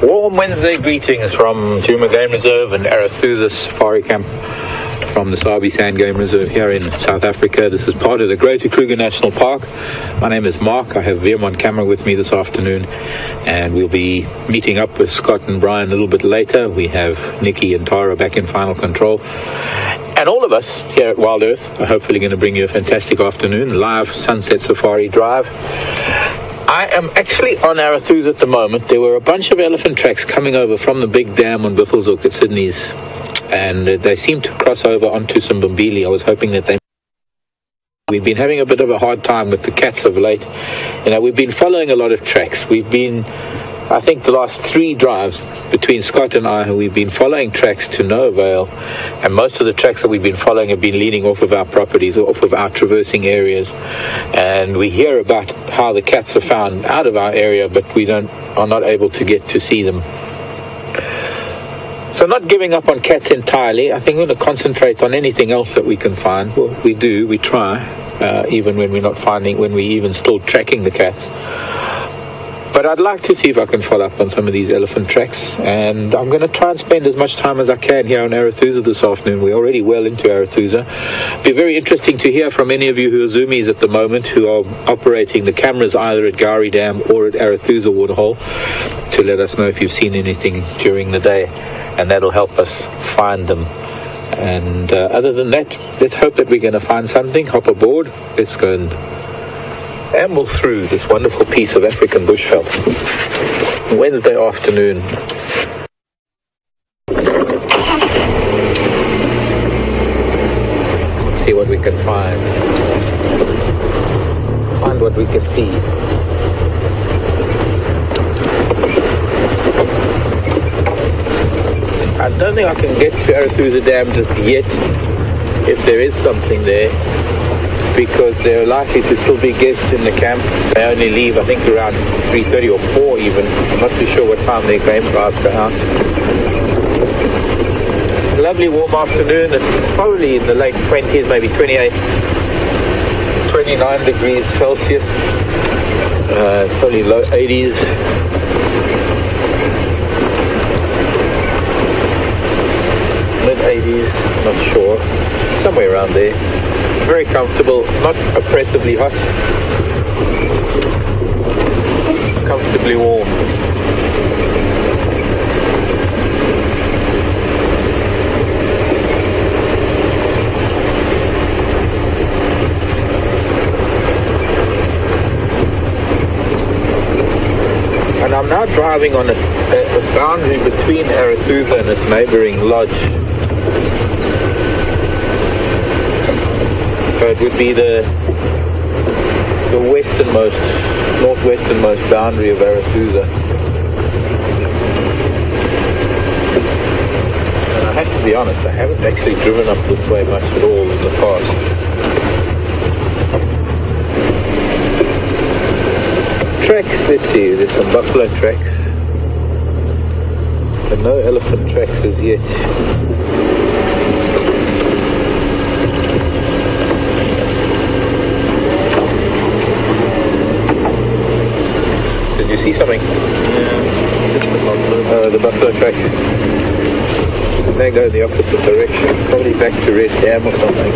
Warm Wednesday greetings from Djuma Game Reserve and Arathusa Safari Camp from the Sabi Sand Game Reserve here in South Africa. This is part of the Greater Kruger National Park. My name is Mark. I have Virm on camera with me this afternoon, and we'll be meeting up with Scott and Brian a little bit later. We have Nikki and Tara back in final control. And all of us here at Wild Earth are hopefully going to bring you a fantastic afternoon, live Sunset Safari Drive. I am actually on Arathusa at the moment. There were a bunch of elephant tracks coming over from the big dam on Buffelshoek at Sydney's, and they seemed to cross over onto some Simbambili. I was hoping that they... We've been having a bit of a hard time with the cats of late. You know, we've been following a lot of tracks. We've been... I think the last 3 drives between Scott and I, we've been following tracks to no avail, and most of the tracks that we've been following have been leading off of our properties or off of our traversing areas, and we hear about how the cats are found out of our area, but we are not able to get to see them. So not giving up on cats entirely. I think we're going to concentrate on anything else that we can find. Well, we try, even when we're not finding, when we're even still tracking the cats. But I'd like to see if I can follow up on some of these elephant tracks, and I'm going to try and spend as much time as I can here on Arathusa this afternoon. We're already well into Arathusa. It'll be very interesting to hear from any of you who are zoomies at the moment, who are operating the cameras either at Gowrie Dam or at Arathusa Waterhole, to let us know if you've seen anything during the day, and that'll help us find them. And other than that, let's hope that we're going to find something. Hop aboard. Let's go and amble through this wonderful piece of African bushveld. Wednesday afternoon. Let's see what we can find. Find what we can see. I don't think I can get to Arathusa Dam just yet, if there is something there, because there are likely to still be guests in the camp. They only leave, I think, around 3:30 or 4 even. I'm not too sure what time their game drives go out. Lovely warm afternoon. It's probably in the late 20s, maybe 28, 29 degrees Celsius. Probably low 80s. Mid 80s, not sure. Somewhere around there. Very comfortable, not oppressively hot, comfortably warm. And I'm now driving on a boundary between Arathusa and its neighbouring lodge. So it would be the northwesternmost boundary of Arathusa. And I have to be honest, I haven't actually driven up this way much at all in the past. Tracks, let's see, there's some buffalo tracks, but no elephant tracks as yet. Did you see something? Yeah. The buffalo tracks. They go in the opposite direction. Probably back to Red Dam or something.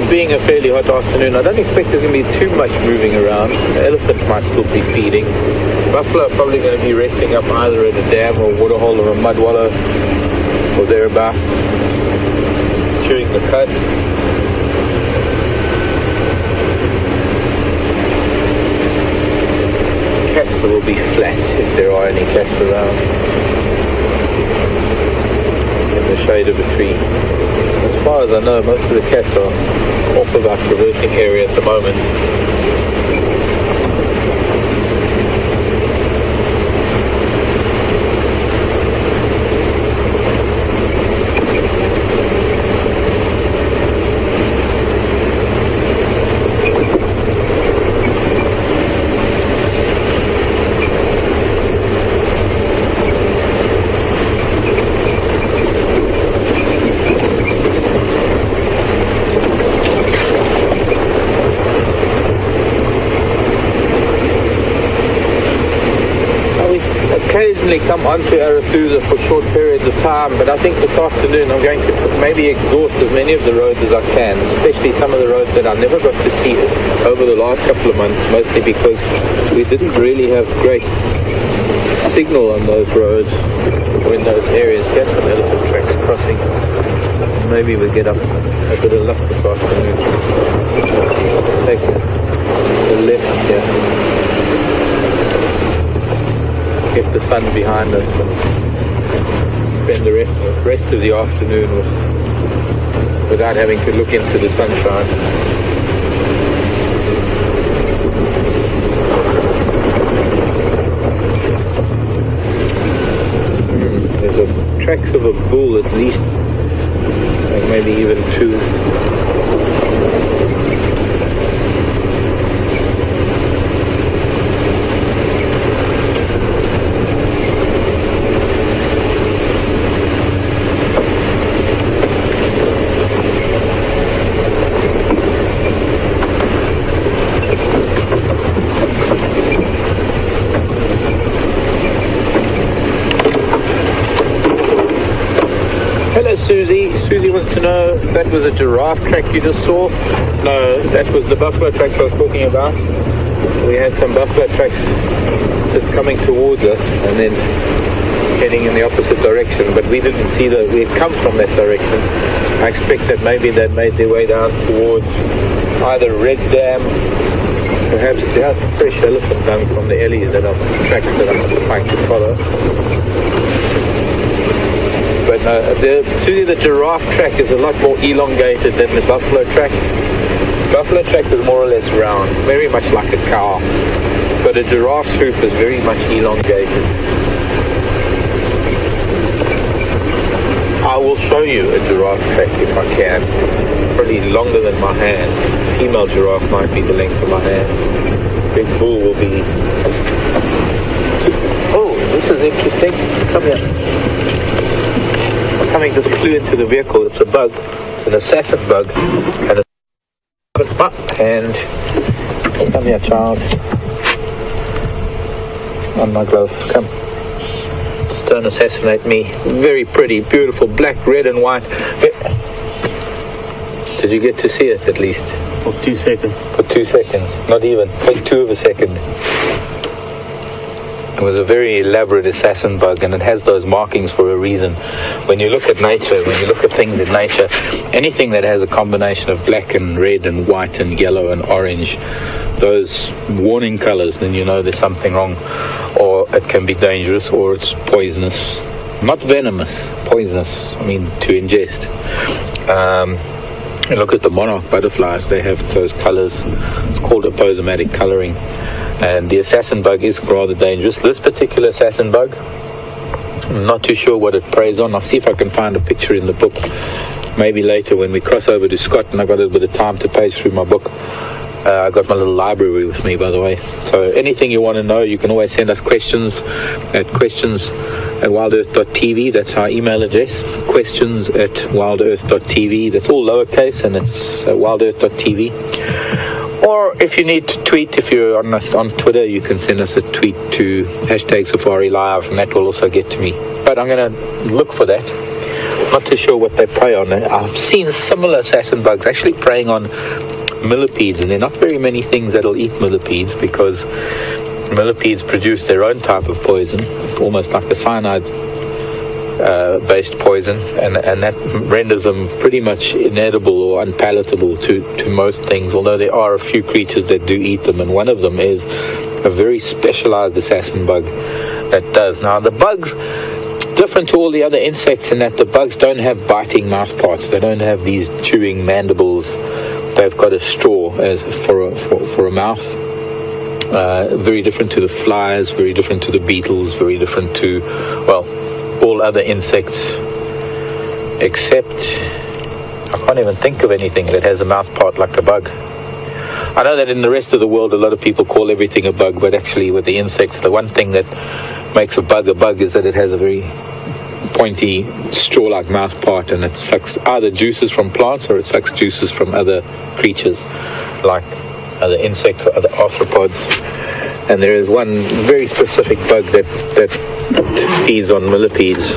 Being a fairly hot afternoon, I don't expect there's going to be too much moving around. The elephant might still be feeding. Buffalo are probably going to be resting up either at a dam or a waterhole or a mud wallow or thereabouts, chewing the cud. Cats will be flat if there are any cats around, in the shade of a tree. As far as I know, most of the cats are off of our traversing area at the moment. occasionally come onto Arathusa for short periods of time, but I think this afternoon I'm going to maybe exhaust as many of the roads as I can, especially some of the roads that I never got to see over the last couple of months, mostly because we didn't really have great signal on those roads or in those areas. Here's some elephant tracks crossing. Maybe we'll get up a bit of luck this afternoon. Take the left here. Get the sun behind us and spend the rest of the afternoon without having to look into the sunshine. There's a tracks of a bull at least, and maybe even two. Hello Susie. Susie wants to know if that was a giraffe track you just saw. No, that was the buffalo tracks I was talking about. We had some buffalo tracks just coming towards us and then heading in the opposite direction, but we didn't see that we had come from that direction. I expect that maybe they made their way down towards either Red Dam, perhaps they have fresh elephant dung from the ellies that are tracks that I'm trying to follow. But the giraffe track is a lot more elongated than the buffalo track. Buffalo track is more or less round, very much like a cow. But a giraffe's hoof is very much elongated. I will show you a giraffe track if I can. Probably longer than my hand. Female giraffe might be the length of my hand. Big bull will be... Oh, this is interesting. Come here. Something just flew into the vehicle. It's a bug. It's an assassin bug. And come here, child. On my glove. Come. Just don't assassinate me. Very pretty, beautiful, black, red, and white. Did you get to see it at least? For 2 seconds. For 2 seconds. Not even. 0.2 of a second. It was a very elaborate assassin bug, and it has those markings for a reason. When you look at nature, when you look at things in nature, anything that has a combination of black and red and white and yellow and orange, those warning colors, then you know there's something wrong, or it can be dangerous, or it's poisonous. Not venomous, poisonous, to ingest. You look at the monarch butterflies, they have those colors. It's called aposematic coloring. And the assassin bug is rather dangerous. This particular assassin bug, I'm not too sure what it preys on. I'll see if I can find a picture in the book. Maybe later when we cross over to Scott and I've got a little bit of time to page through my book. I've got my little library with me, by the way. So anything you want to know, you can always send us questions at WildEarth.tv. That's our email address. Questions at WildEarth.tv. That's all lowercase, and it's WildEarth.tv. Or if you need to tweet, if you're on Twitter, you can send us a tweet to #SafariLive, and that will also get to me. But I'm going to look for that. Not too sure what they prey on. I've seen similar assassin bugs actually preying on millipedes, and there are not very many things that'll eat millipedes because millipedes produce their own type of poison, almost like a cyanide based poison, and that renders them pretty much inedible or unpalatable to most things, although there are a few creatures that do eat them, and one of them is a very specialized assassin bug that does. Now the bugs, different to all the other insects in that the bugs don't have biting mouth parts. They don't have these chewing mandibles. They've got a straw for a mouth. Very different to the flies, very different to the beetles, very different to, well, all other insects, except I can't even think of anything that has a mouth part like a bug. I know that in the rest of the world a lot of people call everything a bug, but actually with the insects, the one thing that makes a bug is that it has a very pointy straw-like mouth part, and it sucks either juices from plants or it sucks juices from other creatures like other insects or other arthropods. And there is one very specific bug that feeds on millipedes.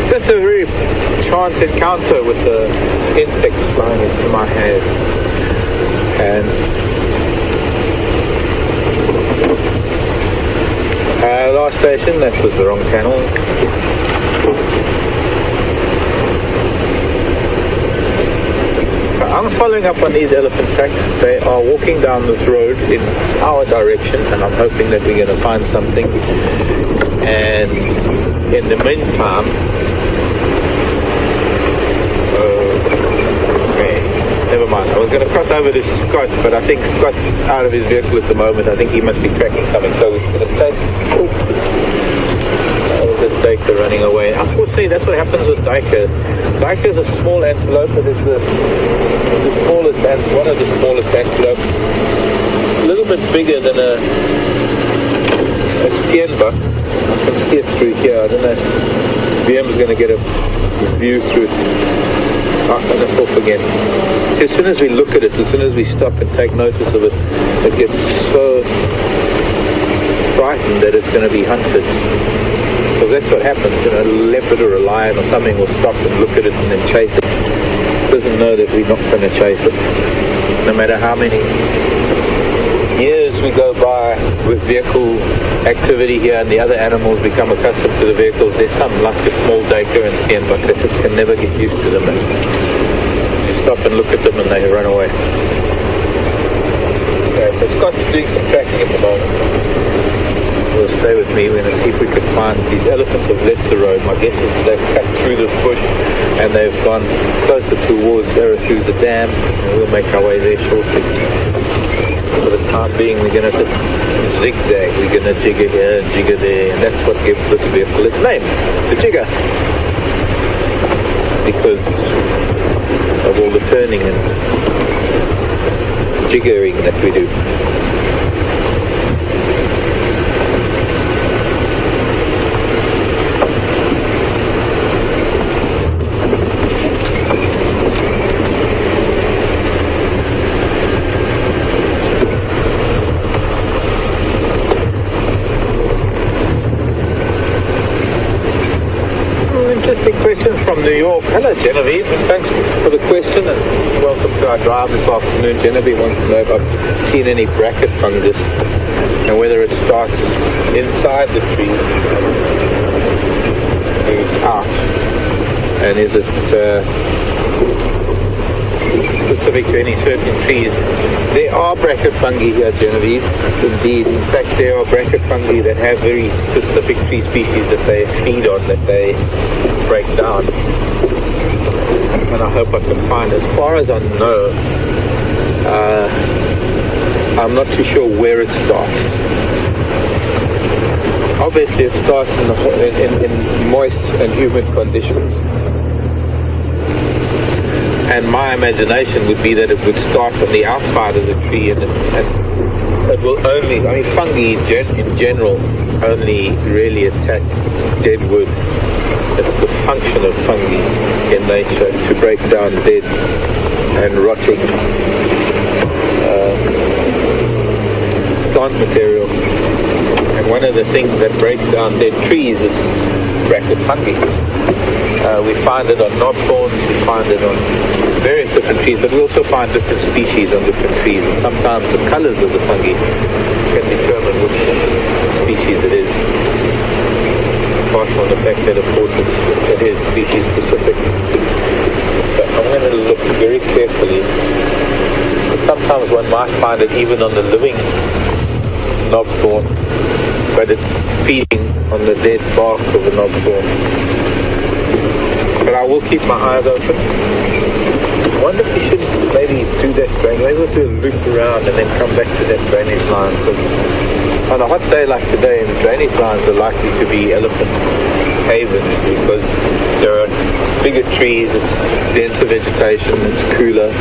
That's a very chance encounter with the insects flying into my head. And last station, that was the wrong channel. So I'm following up on these elephant tracks. They are walking down this road in our direction, and I'm hoping that we're going to find something. And in the meantime, never mind. I was going to cross over to Scott, but I think Scott's out of his vehicle at the moment. I think he must be tracking something. So we're going to stay. There's a duiker running away. Unfortunately, that's what happens with duiker. Duiker is a small antelope, but it's the smallest, one of the smallest antelope. A little bit bigger than a steenbok. I can see it through here. I don't know if BM is going to get a view through it. And it's off again. See, as soon as we look at it, as soon as we stop and take notice of it, it gets so frightened that it's going to be hunted. Because that's what happens. You know, a leopard or a lion or something will stop and look at it and then chase it. It doesn't know that we're not going to chase it. No matter how many years we go by with vehicle activity here and the other animals become accustomed to the vehicles, there's some like the small duiker and steenbok that just can never get used to them. And you stop and look at them and they run away. Okay, so Scott's doing some tracking at the moment. Will stay with me. We're going to see if we can find these elephants have left the road. My guess is they've cut through this bush and they've gone closer towards Arathusa Dam, and we'll make our way there shortly. For the time being, we're going to zigzag. We're going to jigger here and jigger there, and that's what gives this vehicle its name, the jigger, because of all the turning and jiggering that we do. Interesting question from New York. Hello, Genevieve, and thanks for the question, and welcome to our drive this afternoon. Genevieve wants to know if I've seen any bracket fungus and whether it starts inside the tree and moves out, and is it specific to any certain trees. There are bracket fungi here, Genevieve, indeed. In fact, there are bracket fungi that have very specific tree species that they feed on, that they break down. And I hope I can find. As far as I know, I'm not too sure where it starts. Obviously, it starts in moist and humid conditions. And my imagination would be that it would start on the outside of the tree, and it will only, I mean, fungi in general only really attack dead wood. It's the function of fungi in nature to break down dead and rotting plant material. And one of the things that breaks down dead trees is bracket fungi. We find it on knobthorns, we find it on various different trees, but we also find different species on different trees, and sometimes the colors of the fungi can determine which species it is, apart from the fact that of course it is species specific. So I'm going to look very carefully. Sometimes one might find it even on the living knobthorn, but it's feeding on the dead bark of the knobthorn. But I will keep my eyes open. I wonder if we should maybe do that drainage. Maybe we'll do a loop around and then come back to that drainage line, because on a hot day like today, the drainage lines are likely to be elephant havens, because bigger trees, it's denser vegetation, it's cooler.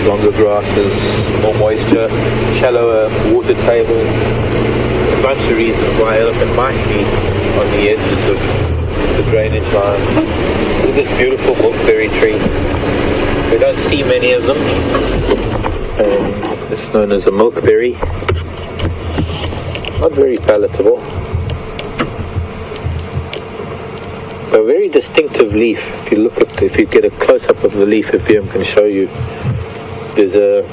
Longer grasses, more moisture, shallower water table. A bunch of reasons why elephant might be on the edges of the drainage line. Look at this beautiful milkberry tree. We don't see many of them. It's known as a milkberry. Not very palatable. A very distinctive leaf. If you get a close-up of the leaf, if Ian can show you, there's a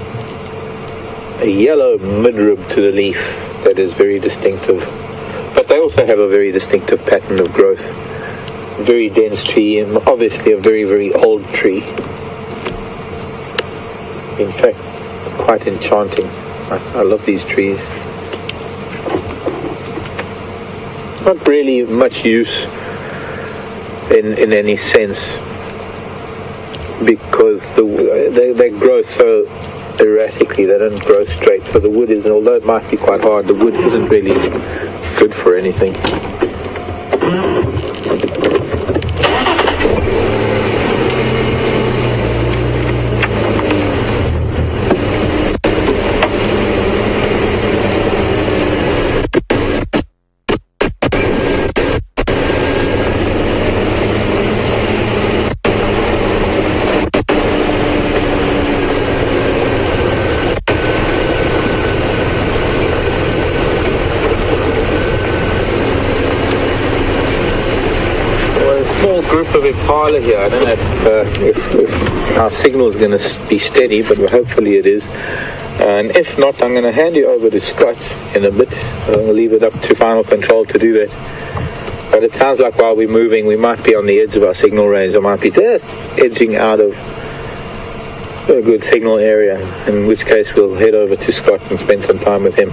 yellow midrib to the leaf that is very distinctive. But they also have a very distinctive pattern of growth. Very dense tree, and obviously a very, very old tree. In fact, quite enchanting. I love these trees. Not really much use in any sense, because they grow so erratically. They don't grow straight. So the wood is, although it might be quite hard, the wood isn't really good for anything. Group of impala here. I don't know if our signal is going to be steady, but hopefully it is. And if not, I'm going to hand you over to Scott in a bit. I'll leave it up to Final Control to do that. But it sounds like while we're moving, we might be on the edge of our signal range. I might be just edging out of a good signal area, in which case we'll head over to Scott and spend some time with him.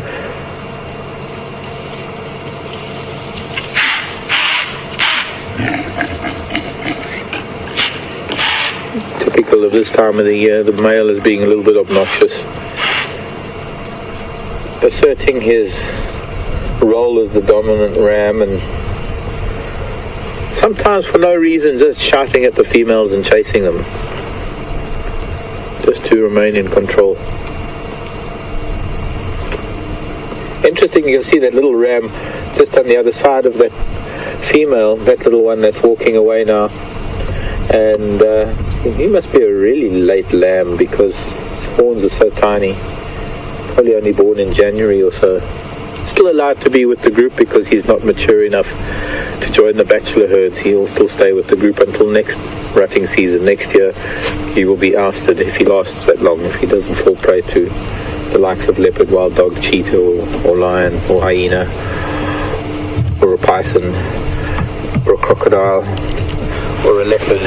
Typical of this time of the year, the male is being a little bit obnoxious, asserting his role as the dominant ram, and sometimes for no reason just shouting at the females and chasing them, just to remain in control. Interesting, you can see that little ram just on the other side of that female, that little one that's walking away now. And he must be a really late lamb because his horns are so tiny. Probably only born in January or so. Still allowed to be with the group because he's not mature enough to join the bachelor herds. He'll still stay with the group until next rutting season. Next year he will be ousted if he lasts that long, if he doesn't fall prey to the likes of leopard, wild dog, cheetah or lion or hyena or a python or a crocodile or a leopard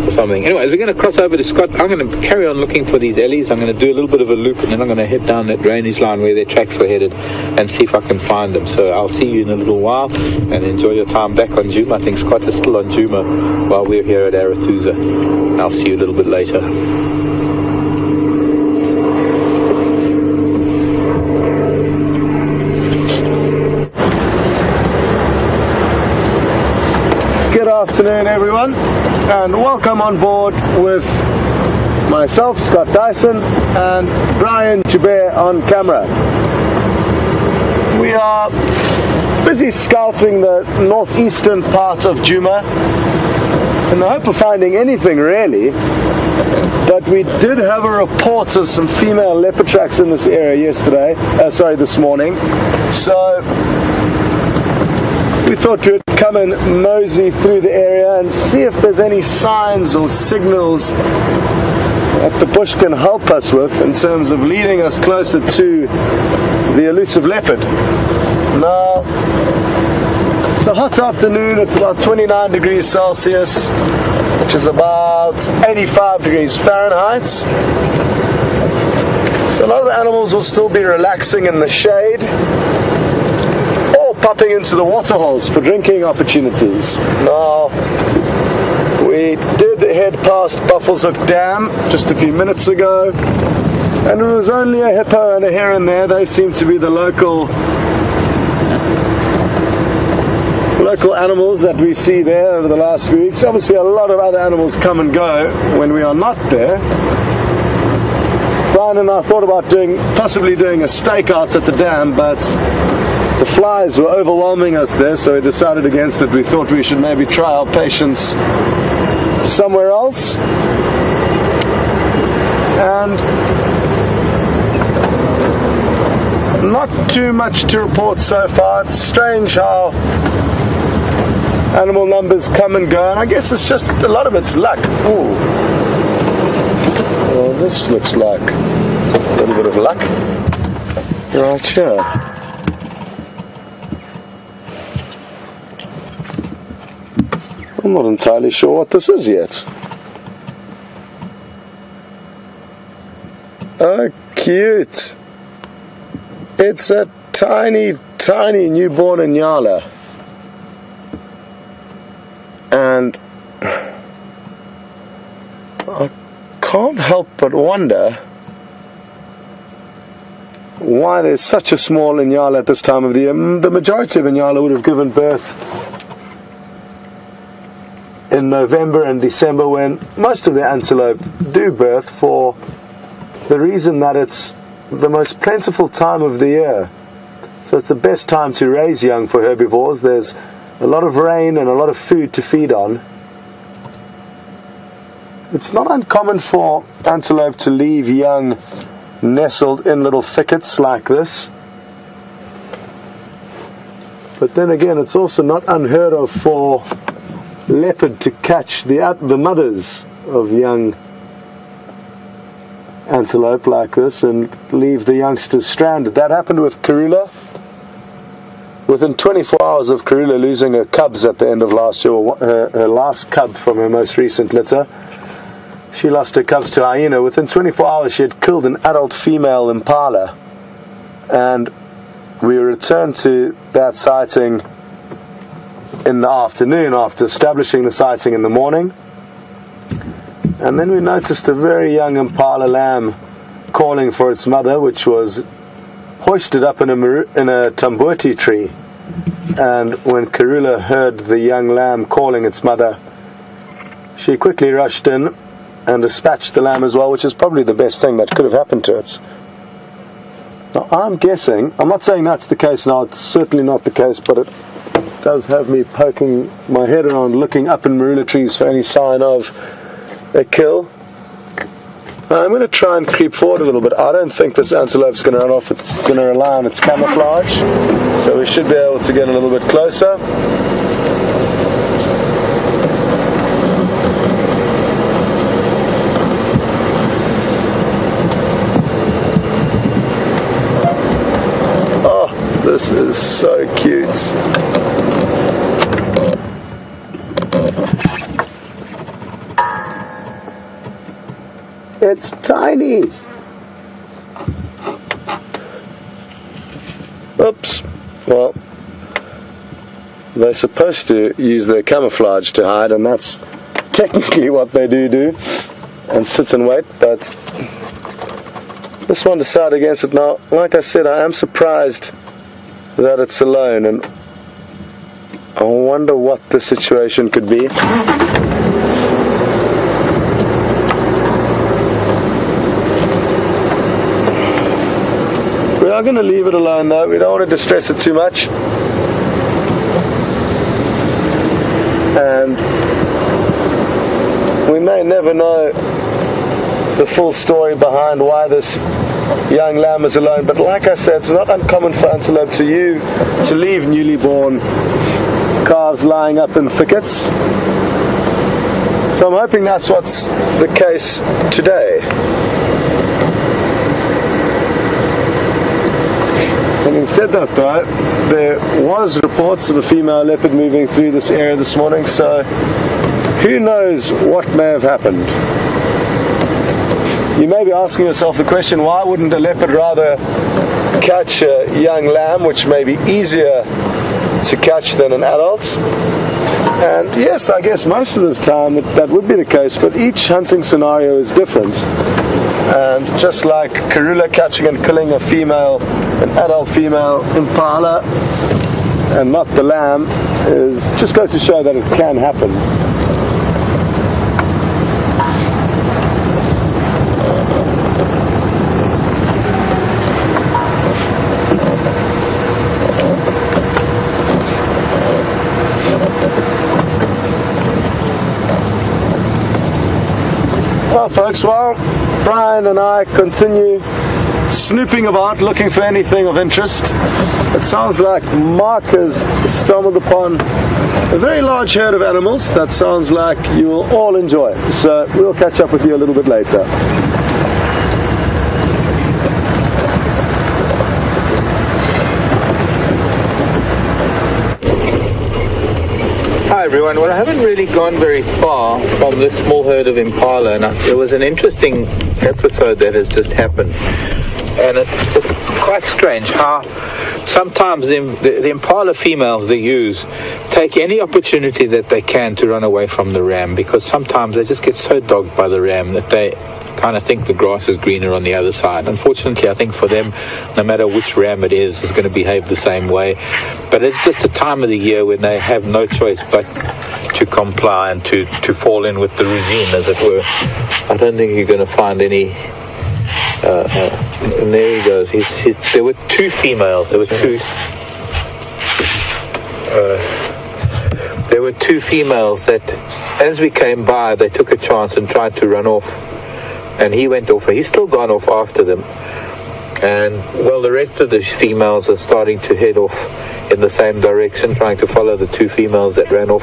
or something. Anyways, we're going to cross over to Scott. I'm going to carry on looking for these ellies. I'm going to do a little bit of a loop, and then I'm going to head down that drainage line where their tracks were headed and see if I can find them. So I'll see you in a little while, and enjoy your time back on Djuma. I think Scott is still on Djuma while we're here at Arathusa, and I'll see you a little bit later. Good afternoon, everyone, and welcome on board with myself, Scott Dyson, and Brian Joubert on camera. We are busy scouting the northeastern part of Djuma in the hope of finding anything really, but we did have a report of some female leopard tracks in this area this morning, so we thought we'd come and mosey through the area and see if there's any signs or signals that the bush can help us with in terms of leading us closer to the elusive leopard. Now, it's a hot afternoon. It's about 29 degrees Celsius, which is about 85 degrees Fahrenheit. So a lot of the animals will still be relaxing in the shade, popping into the water holes for drinking opportunities. Now, we did head past Buffelshoek Dam just a few minutes ago, And it was only a hippo and a heron there. They seem to be the local animals that we see there over the last few weeks. Obviously a lot of other animals come and go when we are not there. Brian and I thought about possibly doing a stakeout at the dam, but the flies were overwhelming us there, so we decided against it. We thought we should maybe try our patience somewhere else. And not too much to report so far. It's strange how animal numbers come and go, and I guess it's just a lot of it's luck. Ooh. Well, this looks like a little bit of luck right here. I'm not entirely sure what this is yet. Oh, cute. It's a tiny, tiny newborn Inyala. And I can't help but wonder why there's such a small Inyala at this time of the year. The majority of Inyala would have given birth in November and December, when most of the antelope do birth, for the reason that it's the most plentiful time of the year. So it's the best time to raise young for herbivores. There's a lot of rain and a lot of food to feed on. It's not uncommon for antelope to leave young nestled in little thickets like this. But then again, it's also not unheard of for leopard to catch the mothers of young antelope like this and leave the youngsters stranded. That happened with Karula. Within 24 hours of Karula losing her cubs at the end of last year, or her last cub from her most recent litter, she lost her cubs to hyena. Within 24 hours she had killed an adult female impala, and we returned to that sighting in the afternoon after establishing the sighting in the morning. And then we noticed a very young impala lamb calling for its mother, which was hoisted up in a tambuti tree. And when Karula heard the young lamb calling its mother, she quickly rushed in and dispatched the lamb as well, which is probably the best thing that could have happened to it. Now I'm guessing, I'm not saying that's the case now, it's certainly not the case, but it does have me poking my head around looking up in marula trees for any sign of a kill. I'm going to try and creep forward a little bit. I don't think this antelope's going to run off. It's going to rely on its camouflage, so we should be able to get a little bit closer. Oh, this is so cute. It's tiny. Oops. Well, they're supposed to use their camouflage to hide, and that's technically what they do, and sit and wait, but this one decided against it. Now, like I said, I am surprised that it's alone, and I wonder what the situation could be. We are going to leave it alone though. We don't want to distress it too much. And we may never know the full story behind why this young lamb is alone. But like I said, it's not uncommon for antelope to leave newly born calves lying up in thickets. So I'm hoping that's what's the case today. Having said that though, there was reports of a female leopard moving through this area this morning, so who knows what may have happened. You may be asking yourself the question, why wouldn't a leopard rather catch a young lamb, which may be easier to catch than an adult? And yes, I guess most of the time that would be the case, but each hunting scenario is different. And just like Karula catching and killing an adult female impala, and not the lamb, just goes to show that it can happen. Well, folks, Brian and I continue snooping about, looking for anything of interest. It sounds like Mark has stumbled upon a very large herd of animals that sounds like you will all enjoy. So we'll catch up with you a little bit later. Hi everyone. Well, I haven't really gone very far from this small herd of impala, and there was an interesting episode that has just happened, and it's quite strange how sometimes the impala females they use take any opportunity that they can to run away from the ram, because sometimes they just get so dogged by the ram that they kind of think the grass is greener on the other side. Unfortunately, I think for them, no matter which ram it is going to behave the same way. But it's just a time of the year when they have no choice but to comply and to fall in with the regime, as it were. I don't think you're going to find any. And there he goes. There were two females. There were two females that, as we came by, they took a chance and tried to run off. And he went off. He's still gone off after them. And, well, the rest of the females are starting to head off in the same direction, trying to follow the two females that ran off.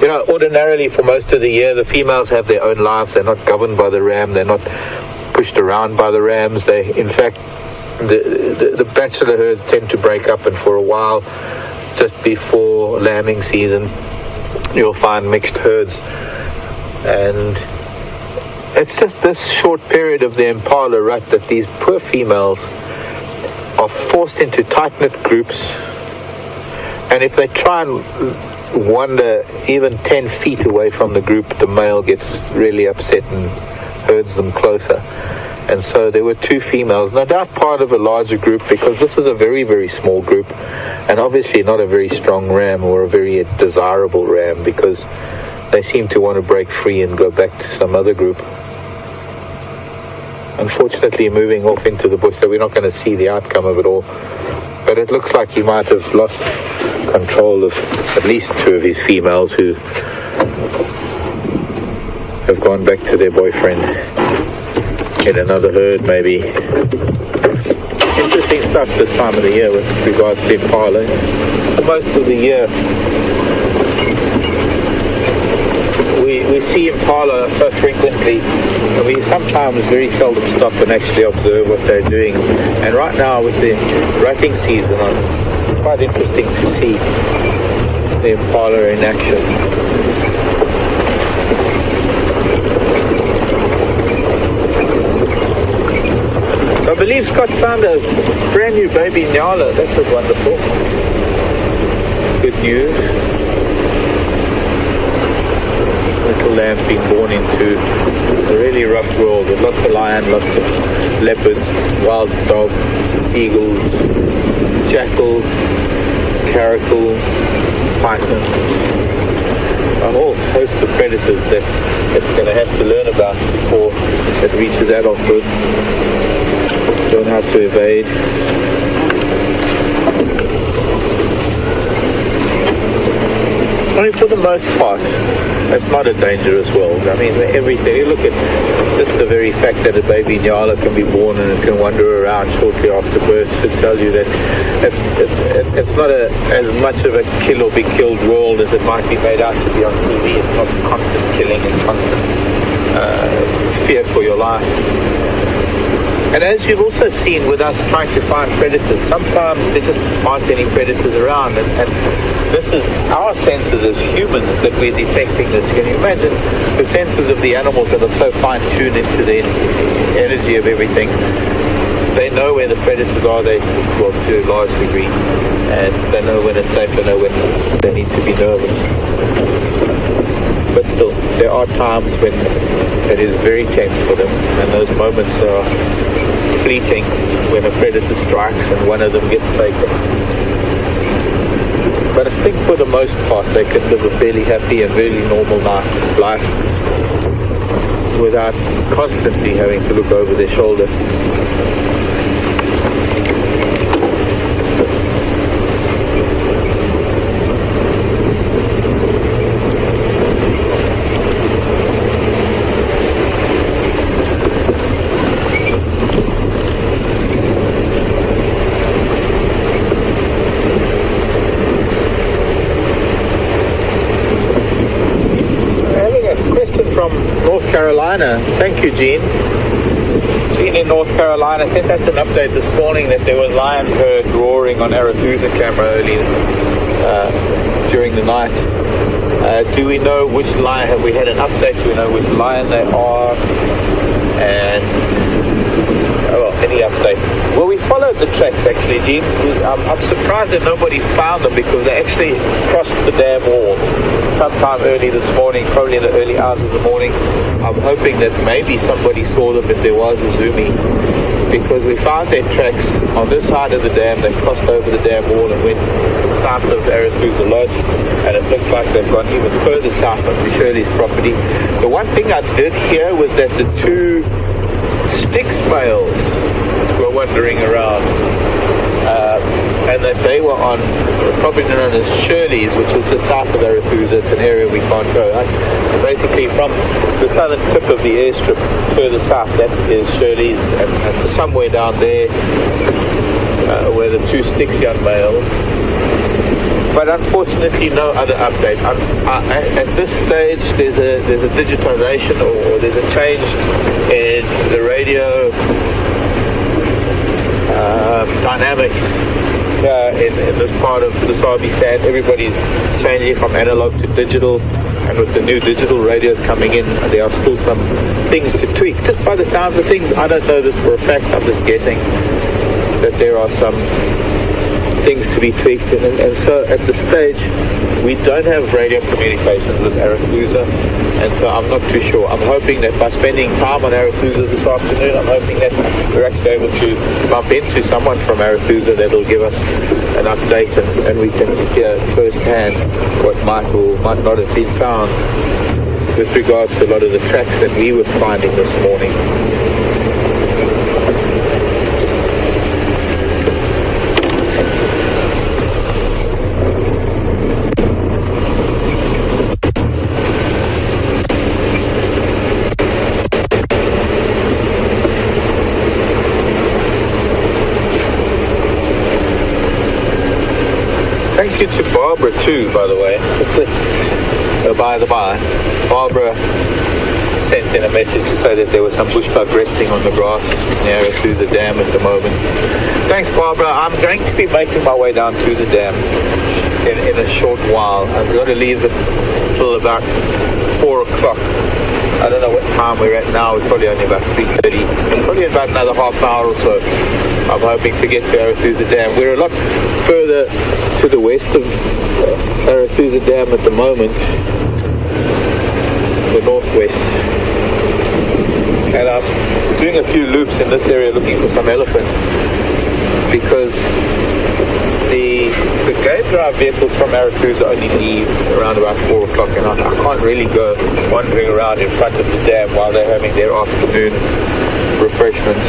You know, ordinarily for most of the year, the females have their own lives. They're not governed by the ram. They're not pushed around by the rams. They, in fact, the bachelor herds tend to break up, and for a while, just before lambing season, you'll find mixed herds. And it's just this short period of the impala rut that these poor females are forced into tight-knit groups, and if they try and wander even 10 feet away from the group, the male gets really upset and herds them closer. And so there were two females, no doubt part of a larger group, because this is a very, very small group, and obviously not a very strong ram or a very desirable ram, because they seem to want to break free and go back to some other group. Unfortunately, moving off into the bush, so we're not going to see the outcome of it all. But it looks like he might have lost control of at least two of his females, who have gone back to their boyfriend in another herd, maybe. Interesting stuff this time of the year with regards to impala. For most of the year, we see impala so frequently, and we sometimes very seldom stop and actually observe what they're doing. And right now, with the rutting season on, it's quite interesting to see the impala in action. I believe Scott found a brand new baby nyala. That was wonderful. Good news. Little lamb being born into a really rough world with lots of lion, lots of leopards, wild dog, eagles, jackal, caracal, pythons, a whole host of predators that it's going to have to learn about before it reaches adulthood. Learn how to evade. I mean, for the most part, it's not a dangerous world. I mean, everything. You look at just the very fact that a baby nyala can be born and it can wander around shortly after birth should tell you that it's not as much of a kill or be killed world as it might be made out to be on TV. It's not constant killing and constant fear for your life. And as you've also seen with us trying to find predators, sometimes there just aren't any predators around, and this is our senses as humans that we're detecting this. Can you imagine the senses of the animals that are so fine-tuned into the energy of everything? They know where the predators are, well, to a large degree, and they know when it's safe, they know when they need to be nervous. But still, there are times when it is very tense for them, and those moments are fleeting when a predator strikes and one of them gets taken. But I think for the most part they can live a fairly happy and really normal life without constantly having to look over their shoulder. From North Carolina. Thank you, Gene. Gene in North Carolina sent us an update this morning that there was lion herd roaring on Arathusa camera early during the night. Do we know which lion? Have we had an update? Do we know which lion they are? And any update? Well, we followed the tracks actually, Gene. I'm surprised that nobody found them because they actually crossed the dam wall sometime early this morning, probably in the early hours of the morning. I'm hoping that maybe somebody saw them if there was a zoomie, because we found their tracks on this side of the dam. They crossed over the dam wall and went south of Arathusa Lodge, and it looks like they've gone even further south onto Shirley's property. The one thing I did hear was that the two Styx males were wandering around, and that they were on probably known as Shirley's, which is just south of Arathusa. It's an area we can't go. Basically from the southern tip of the airstrip further south, that is Shirley's, and somewhere down there were the two Styx young males. But unfortunately, no other update. At this stage, there's a digitization, or there's a change in the radio dynamics in this part of the Sabi Sand. Everybody's changing from analog to digital, and with the new digital radios coming in, there are still some things to tweak. Just by the sounds of things, I don't know this for a fact, I'm just guessing that there are some things to be tweaked, and so at this stage we don't have radio communications with Arathusa, and so I'm not too sure. I'm hoping that by spending time on Arathusa this afternoon, I'm hoping that we're actually able to bump into someone from Arathusa that'll give us an update, and we can hear firsthand what might or might not have been found with regards to a lot of the tracks that we were finding this morning. Thank you to Barbara too, by the way. By the by, Barbara sent in a message to say that there was some bushbug resting on the grass near to the dam at the moment. Thanks, Barbara. I'm going to be making my way down to the dam in a short while. I've got to leave it till about 4 o'clock. I don't know what time we're at now. It's probably only about 3:30. Probably in about another half hour or so. I'm hoping to get to Arathusa Dam. We're a lot further to the west of Arathusa Dam at the moment, the northwest. And I'm doing a few loops in this area looking for some elephants, because the game drive vehicles from Arathusa only leave around about 4 o'clock, and I can't really go wandering around in front of the dam while they're having their afternoon refreshments.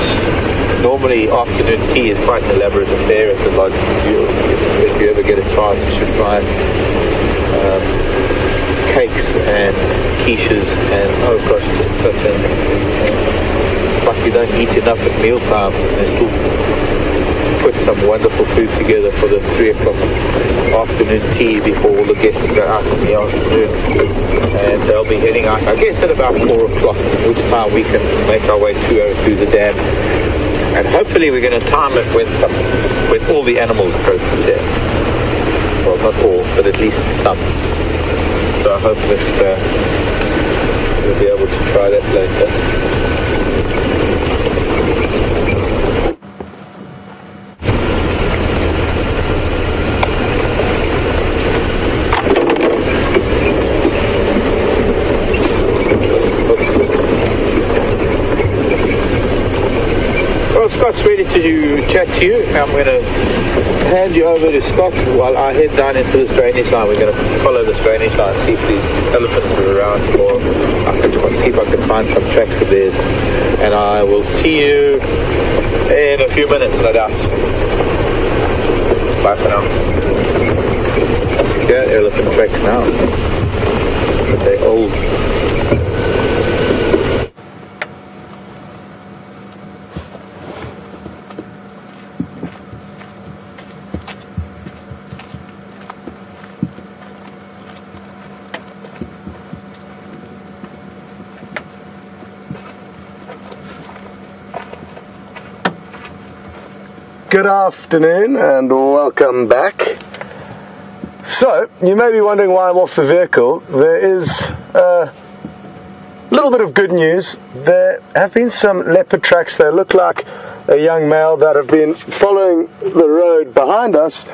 Normally afternoon tea is quite an elaborate affair at the lodge. If you ever get a chance, you should try cakes and quiches, and oh gosh, just such a like you don't eat enough at mealtime, and they still put some wonderful food together for the 3 o'clock afternoon tea before all the guests go out in the afternoon. And they'll be heading out, I guess, at about 4 o'clock, which time we can make our way to Arathusa Dam. And hopefully we're going to time it when all the animals go to the dam. Well, not all, but at least some. So I hope that we'll be able to try that later. Well, Scott's ready to chat to you. I'm going to hand you over to Scott while I head down into this drainage line. We're going to follow this drainage line, see if these elephants are around, or see if I can find some tracks of theirs. And I will see you in a few minutes, no doubt. Bye for now. Yeah, elephant tracks now. But they're old. Good afternoon and welcome back. So, you may be wondering why I'm off the vehicle. There is a little bit of good news. There have been some leopard tracks. They look like a young male that have been following the road behind us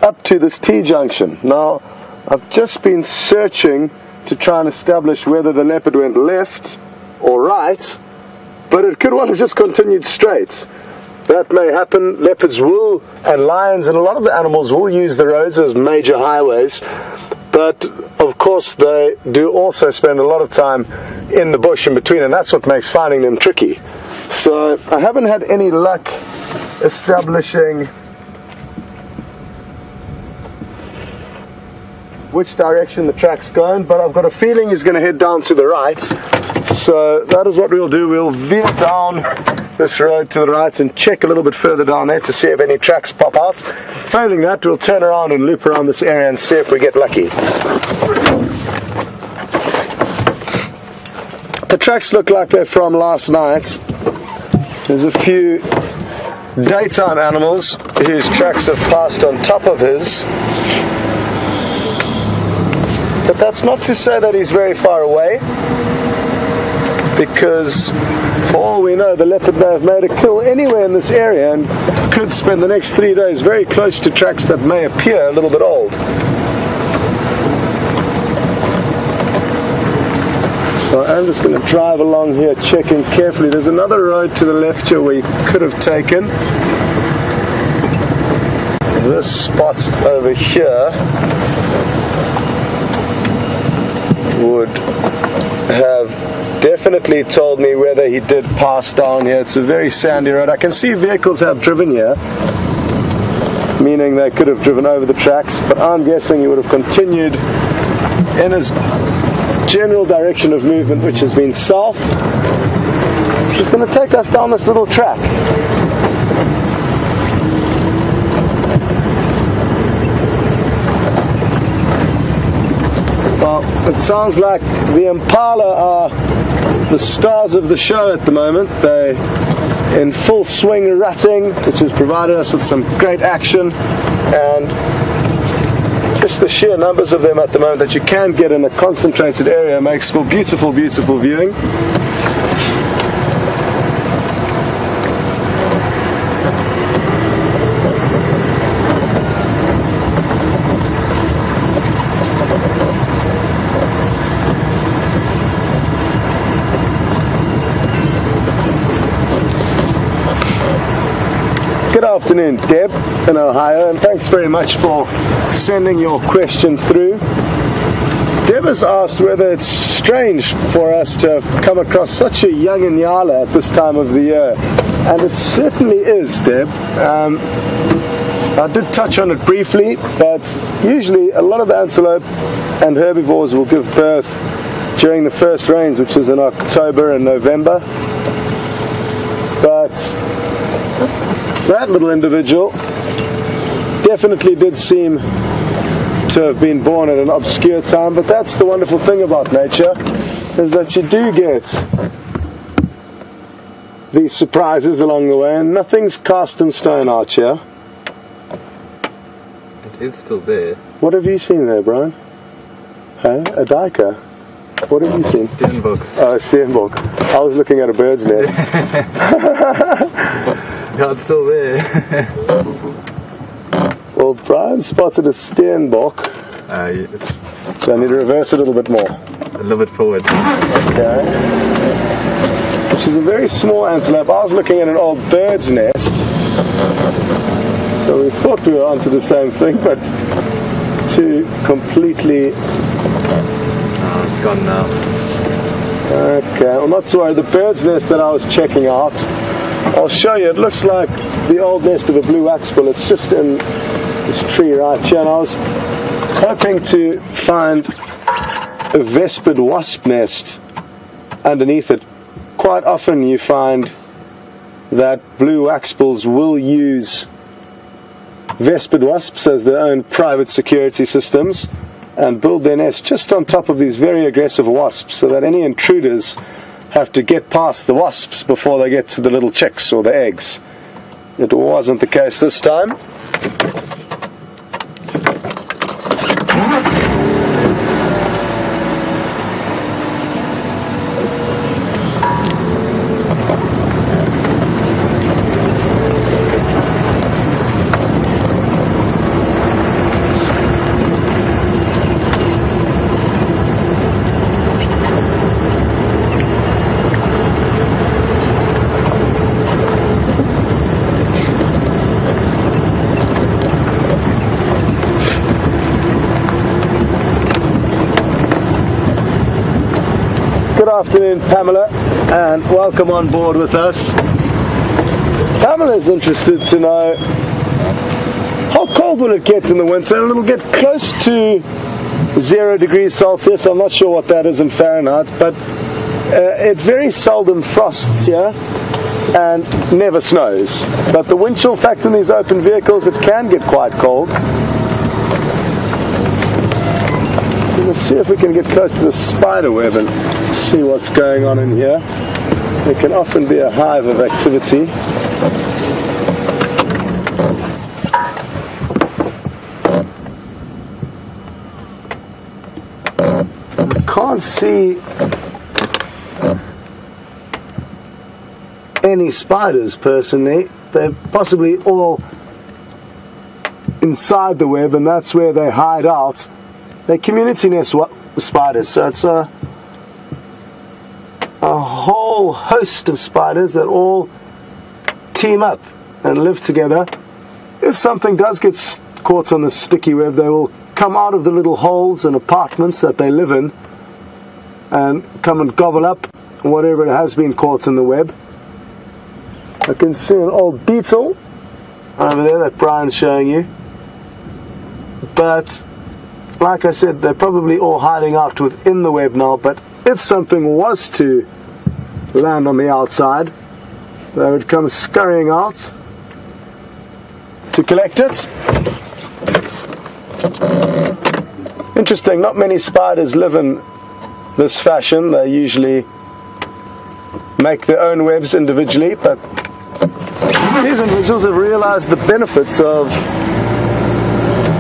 up to this T-junction. Now, I've just been searching to try and establish whether the leopard went left or right, but it could well have just continued straight. That may happen. Leopards will, and lions, and a lot of the animals will use the roads as major highways, but of course they do also spend a lot of time in the bush in between, and that's what makes finding them tricky. So I haven't had any luck establishing which direction the track's going, but I've got a feeling he's going to head down to the right. So that is what we'll do. We'll veer down this road to the right and check a little bit further down there to see if any tracks pop out. Failing that, we'll turn around and loop around this area and see if we get lucky. The tracks look like they're from last night. There's a few daytime animals whose tracks have passed on top of his. But that's not to say that he's very far away, because for all we know, the leopard may have made a kill anywhere in this area and could spend the next 3 days very close to tracks that may appear a little bit old. So I'm just going to drive along here checking carefully. There's another road to the left here we could have taken. This spot over here would have definitely told me whether he did pass down here. It's a very sandy road. I can see vehicles have driven here, meaning they could have driven over the tracks, but I'm guessing he would have continued in his general direction of movement, which has been south. He's going to take us down this little track. Well, it sounds like the impala are the stars of the show at the moment. They're in full swing rutting, which has provided us with some great action, and just the sheer numbers of them at the moment that you can get in a concentrated area makes for beautiful, beautiful viewing. Good afternoon, Deb in Ohio, and thanks very much for sending your question through. Deb has asked whether it's strange for us to have come across such a young Inyala at this time of the year, and it certainly is, Deb. I did touch on it briefly, but usually a lot of antelope and herbivores will give birth during the first rains, which is in October and November. But that little individual definitely did seem to have been born at an obscure time, but that's the wonderful thing about nature, is that you do get these surprises along the way, and nothing's cast in stone out here. It is still there. What have you seen there, Brian? Hey, a duiker. What have you seen? Steenbok. Oh, a steenbok. I was looking at a bird's nest. Yeah, it's still there. Well, Brian spotted a steenbok. So I need to reverse it a little bit more. A little bit forward. Okay. Which is a very small antelope. I was looking at an old bird's nest, so we thought we were onto the same thing, but two completely... Oh, it's gone now. Okay, well, not to worry. The bird's nest that I was checking out, I'll show you. It looks like the old nest of a blue waxbill. It's just in this tree right here, and I was hoping to find a vespid wasp nest underneath it. Quite often you find that blue waxbills will use vespid wasps as their own private security systems and build their nest just on top of these very aggressive wasps, so that any intruders have to get past the wasps before they get to the little chicks or the eggs. It wasn't the case this time. Good afternoon, Pamela, and welcome on board with us. Pamela's interested to know how cold will it get in the winter. It'll get close to 0 degrees Celsius. I'm not sure what that is in Fahrenheit, but it very seldom frosts here and never snows. But the wind chill factor in these open vehicles, it can get quite cold. Let's see if we can get close to the spider web and see what's going on in here. There can often be a hive of activity. I can't see any spiders personally. They're possibly all inside the web, and that's where they hide out. They're community nest spiders, so it's a whole host of spiders that all team up and live together. If something does get caught on the sticky web, they will come out of the little holes and apartments that they live in and come and gobble up whatever it has been caught in the web. I can see an old beetle over there that Brian's showing you, but like I said, they're probably all hiding out within the web now. But if something was to land on the outside, they would come scurrying out to collect it. Interesting, not many spiders live in this fashion. They usually make their own webs individually, but these individuals have realized the benefits of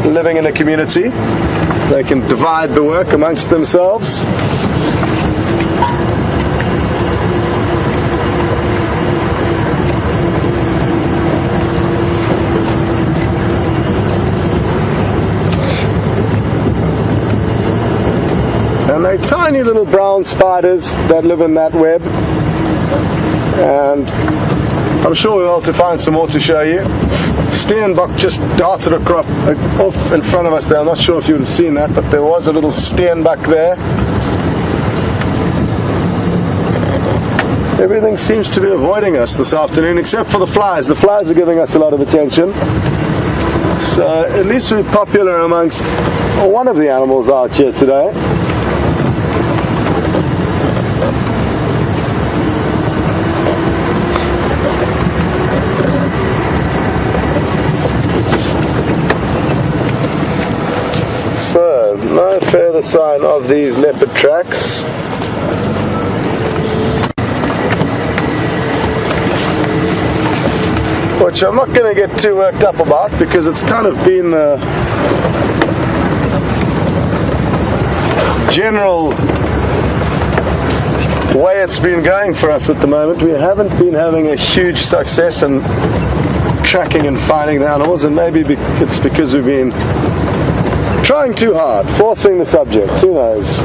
living in a community. They can divide the work amongst themselves. And they're tiny little brown spiders that live in that web. And I'm sure we'll be able to find some more to show you. Steenbok just darted off in front of us there. I'm not sure if you would have seen that, but there was a little steenbok there. Everything seems to be avoiding us this afternoon, except for the flies. The flies are giving us a lot of attention. So at least we're popular amongst one of the animals out here today. So, no further sign of these leopard tracks. Which I'm not going to get too worked up about, because it's kind of been the general way it's been going for us at the moment. We haven't been having a huge success in tracking and finding the animals, and maybe it's because we've been trying too hard, forcing the subject, who knows.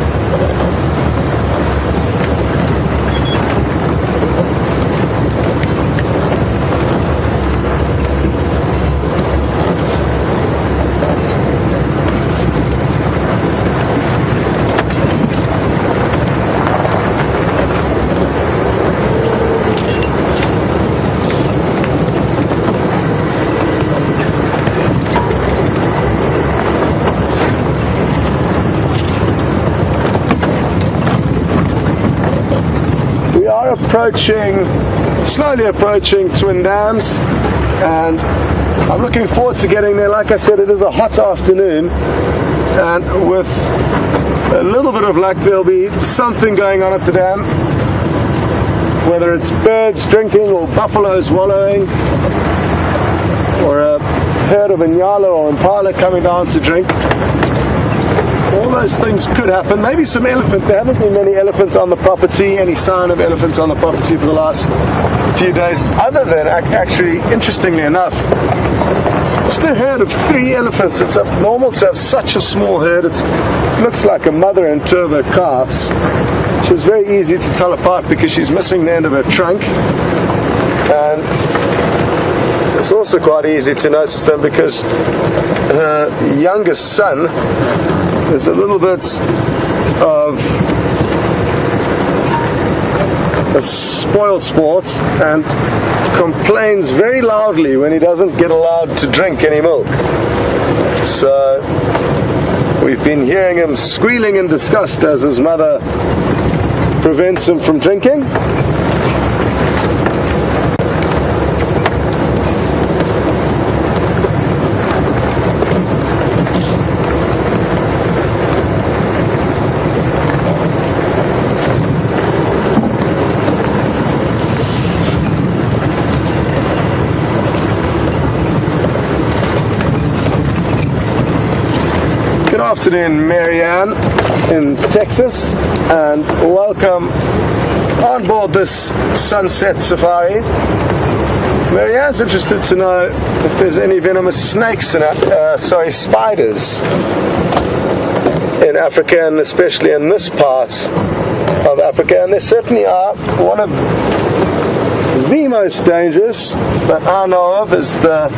slowly approaching Twin Dams, and I'm looking forward to getting there. Like I said, it is a hot afternoon, and with a little bit of luck there'll be something going on at the dam, whether it's birds drinking or buffaloes wallowing or a herd of Inyala or Impala coming down to drink. All those things could happen. Maybe some elephant. There haven't been many elephants on the property, any sign of elephants on the property for the last few days, other than actually, interestingly enough, just a herd of 3 elephants. It's abnormal to have such a small herd. It looks like a mother and 2 of her calves. She was very easy to tell apart because she's missing the end of her trunk, and it's also quite easy to notice them because her youngest son is a little bit of a spoil sport and complains very loudly when he doesn't get allowed to drink any milk. So we've been hearing him squealing in disgust as his mother prevents him from drinking. Good afternoon, Marianne in Texas, and welcome on board this sunset safari. Marianne's interested to know if there's any venomous snakes in spiders in Africa, and especially in this part of Africa. And there certainly are. One of the most dangerous that I know of is the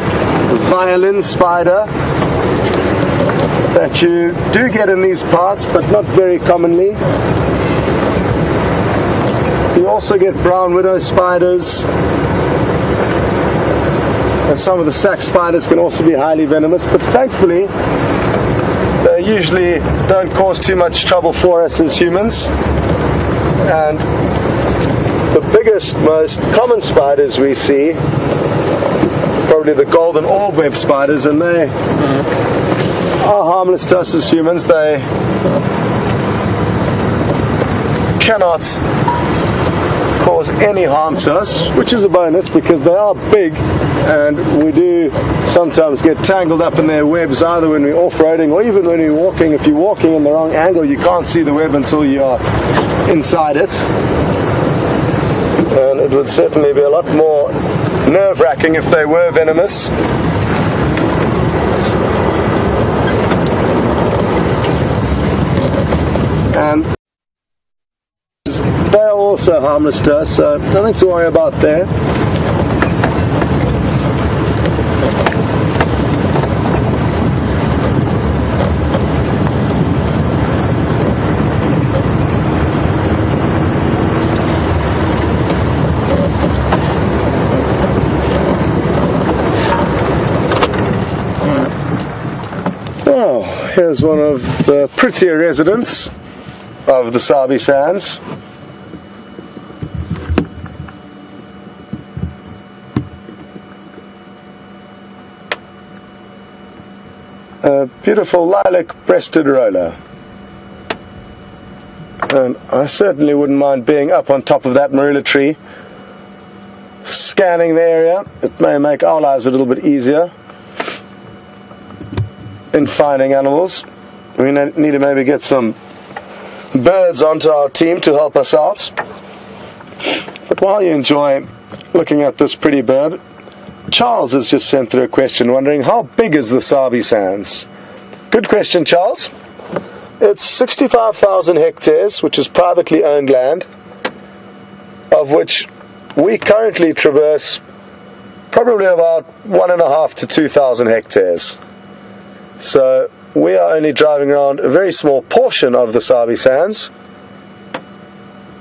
violin spider that you do get in these parts, but not very commonly. You also get brown widow spiders, and some of the sac spiders can also be highly venomous, but thankfully they usually don't cause too much trouble for us as humans. And the biggest, most common spiders we see, probably the golden orb web spiders, and they are harmless to us as humans. They cannot cause any harm to us, which is a bonus because they are big, and we do sometimes get tangled up in their webs, either when we're off-roading or even when we're walking. If you're walking in the wrong angle, you can't see the web until you are inside it, and it would certainly be a lot more nerve-wracking if they were venomous. And they are also harmless to us, so nothing to worry about there. Oh, here's one of the prettier residents of the Sabi Sands. A beautiful lilac-breasted roller. And I certainly wouldn't mind being up on top of that marula tree, scanning the area. It may make our lives a little bit easier in finding animals. We need to maybe get some birds onto our team to help us out. But while you enjoy looking at this pretty bird, Charles has just sent through a question wondering how big is the Sabi Sands. Good question, Charles. It's 65,000 hectares, which is privately owned land, of which we currently traverse probably about 1,500 to 2,000 hectares. So we are only driving around a very small portion of the Sabi Sands,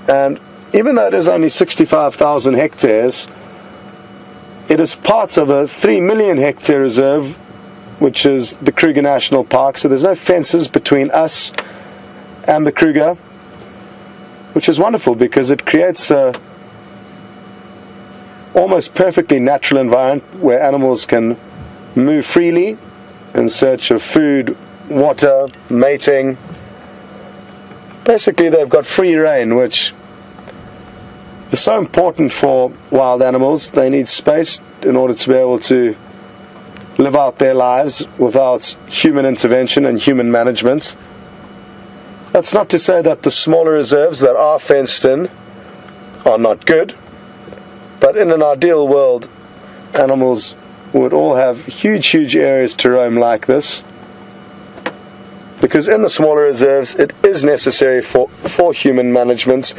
and even though it is only 65,000 hectares, it is part of a 3 million hectare reserve, which is the Kruger National Park. So there's no fences between us and the Kruger, which is wonderful because it creates a almost perfectly natural environment where animals can move freely in search of food, water, mating. Basically, they've got free rein, which is so important for wild animals. They need space in order to be able to live out their lives without human intervention and human management. That's not to say that the smaller reserves that are fenced in are not good, but in an ideal world, animals would all have huge areas to roam like this, because in the smaller reserves it is necessary for human management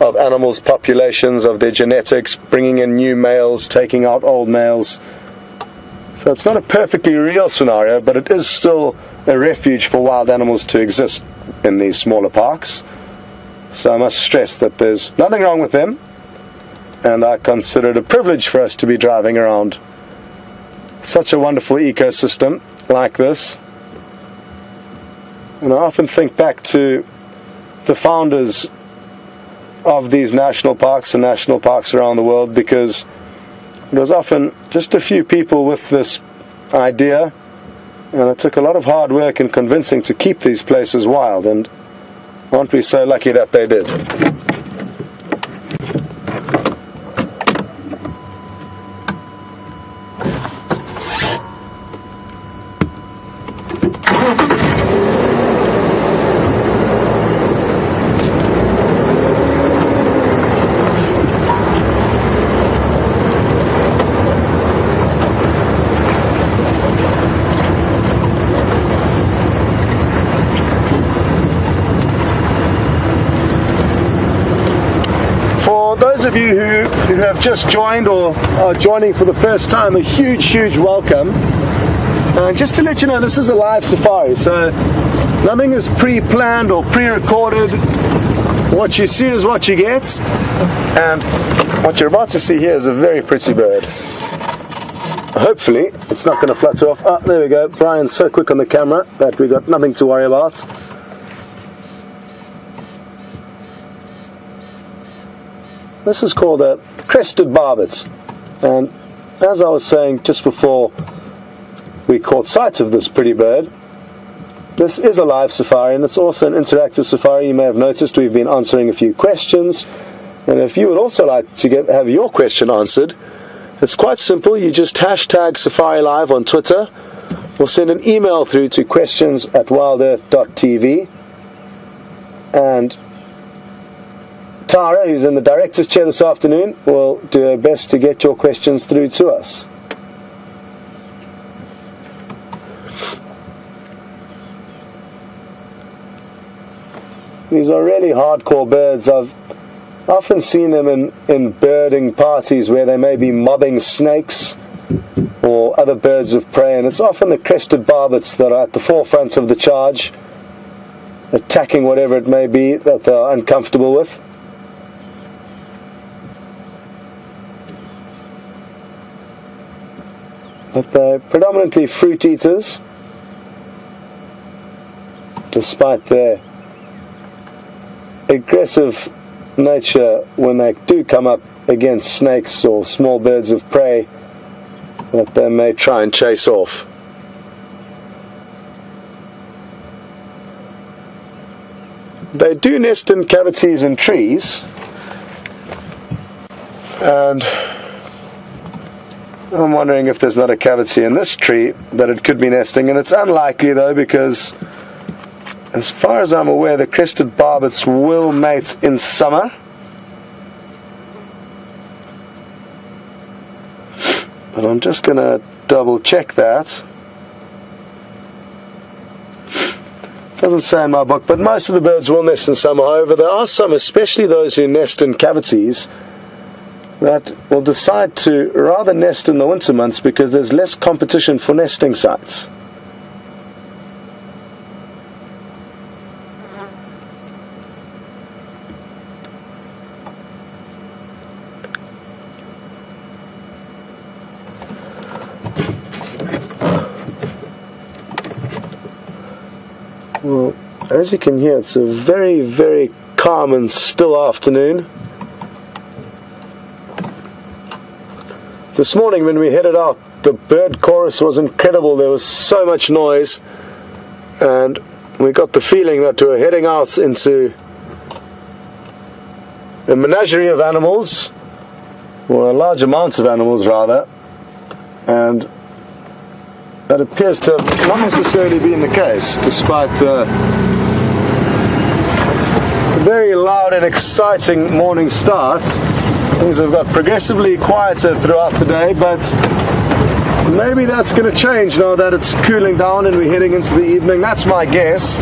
of animals' populations, of their genetics, bringing in new males, taking out old males. So it's not a perfectly real scenario, but it is still a refuge for wild animals to exist in these smaller parks. So I must stress that there's nothing wrong with them, and I consider it a privilege for us to be driving around such a wonderful ecosystem like this. And I often think back to the founders of these national parks and national parks around the world, because it was often just a few people with this idea, and it took a lot of hard work and convincing to keep these places wild, and aren't we so lucky that they did? Those of you who have just joined or are joining for the first time, a huge welcome. Just to let you know, this is a live safari, so nothing is pre-planned or pre-recorded. What you see is what you get, and what you're about to see here is a very pretty bird. Hopefully it's not going to flutter off. Oh, there we go. Brian's so quick on the camera that we've got nothing to worry about. This is called a crested barbet, and as I was saying just before we caught sight of this pretty bird, this is a live safari, and it's also an interactive safari. You may have noticed we've been answering a few questions, and if you would also like to have your question answered, it's quite simple. You just hashtag Safari Live on Twitter, or send an email through to questions@WildEarthTV, and Tara, who's in the director's chair this afternoon, will do her best to get your questions through to us. These are really hardcore birds. I've often seen them in birding parties where they may be mobbing snakes or other birds of prey, and it's often the crested barbets that are at the forefront of the charge, attacking whatever it may be that they're uncomfortable with. But they're predominantly fruit eaters, despite their aggressive nature when they do come up against snakes or small birds of prey that they may try and chase off. They do nest in cavities in trees, and I'm wondering if there's not a cavity in this tree that it could be nesting, and it's unlikely though, because as far as I'm aware the crested barbets will mate in summer. But I'm just going to double check that. Doesn't say in my book, but most of the birds will nest in summer. However, there are some, especially those who nest in cavities, that will decide to rather nest in the winter months because there's less competition for nesting sites. Well, as you can hear, it's a very calm and still afternoon. This morning when we headed out, the bird chorus was incredible. There was so much noise, and we got the feeling that we were heading out into a menagerie of animals, or a large amount of animals rather, and that appears to have not necessarily been the case, despite the very loud and exciting morning start. Things have got progressively quieter throughout the day, but maybe that's going to change now that it's cooling down and we're heading into the evening. That's my guess.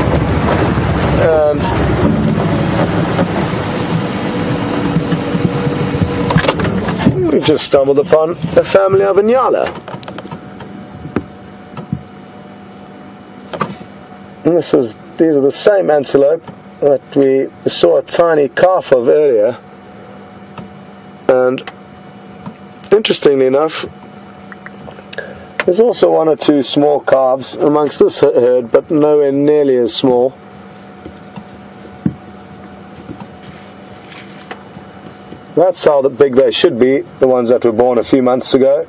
We've just stumbled upon a family of Inyala. And these are the same antelope that we saw a tiny calf of earlier. And interestingly enough, there's also one or two small calves amongst this herd, but nowhere nearly as small. That's how big they should be, the ones that were born a few months ago.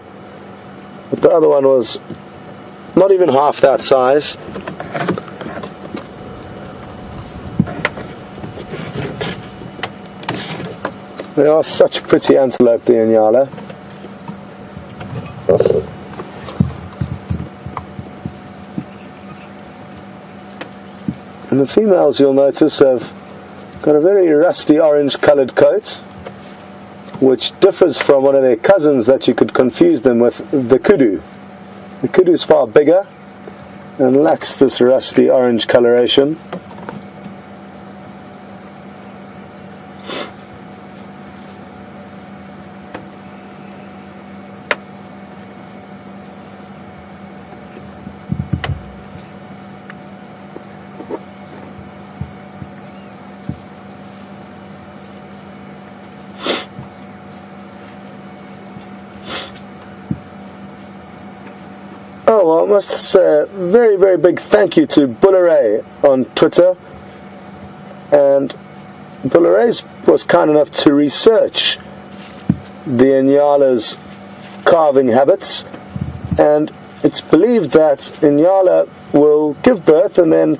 But the other one was not even half that size. They are such pretty antelope, the Inyala. And the females, you'll notice, have got a very rusty orange coloured coat, which differs from one of their cousins that you could confuse them with, the kudu. The kudu is far bigger and lacks this rusty orange coloration. Oh, well, I must say a very, very big thank you to Bulleray on Twitter. And Bulleray was kind enough to research the Inyala's calving habits. And it's believed that Inyala will give birth and then,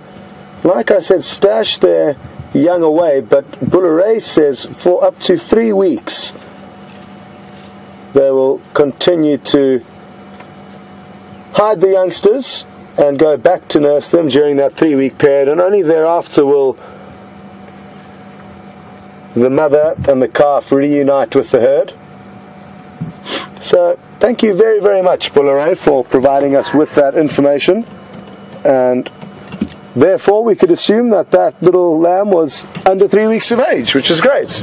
like I said, stash their young away. But Bulleray says for up to 3 weeks they will continue to hide the youngsters and go back to nurse them during that 3-week period, and only thereafter will the mother and the calf reunite with the herd. So thank you very, very much, Bulleray, for providing us with that information, and therefore we could assume that that little lamb was under 3 weeks of age, which is great.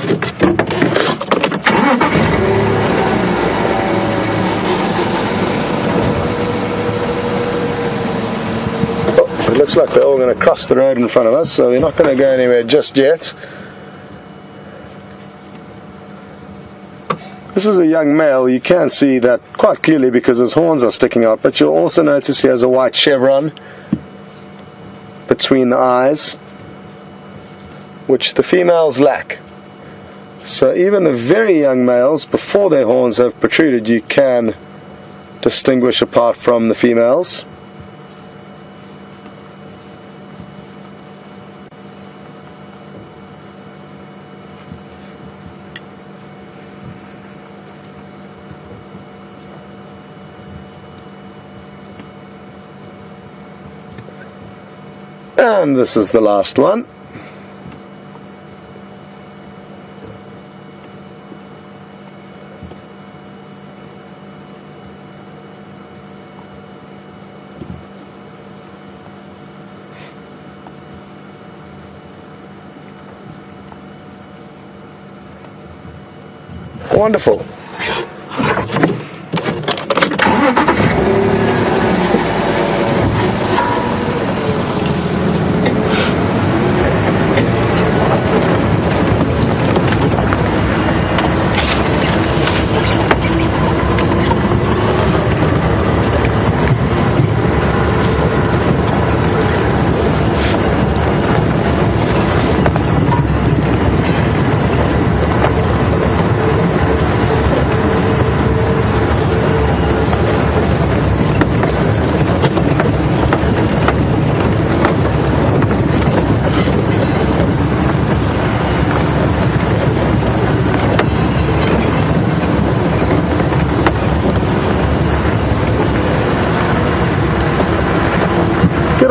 It looks like they're all going to cross the road in front of us, so we're not going to go anywhere just yet. This is a young male. You can see that quite clearly because his horns are sticking out, but you'll also notice he has a white chevron between the eyes, which the females lack. So even the very young males, before their horns have protruded, you can distinguish apart from the females. And this is the last one. Wonderful.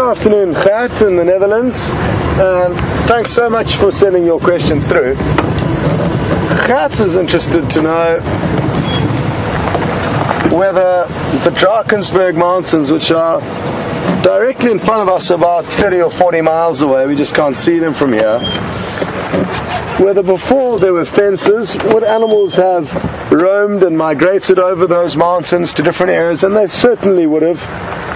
afternoon, Gert in the Netherlands. Thanks so much for sending your question through. Gert is interested to know whether the Drakensberg Mountains, which are directly in front of us about 30 or 40 miles away, we just can't see them from here, whether before there were fences, would animals have roamed and migrated over those mountains to different areas? And they certainly would have,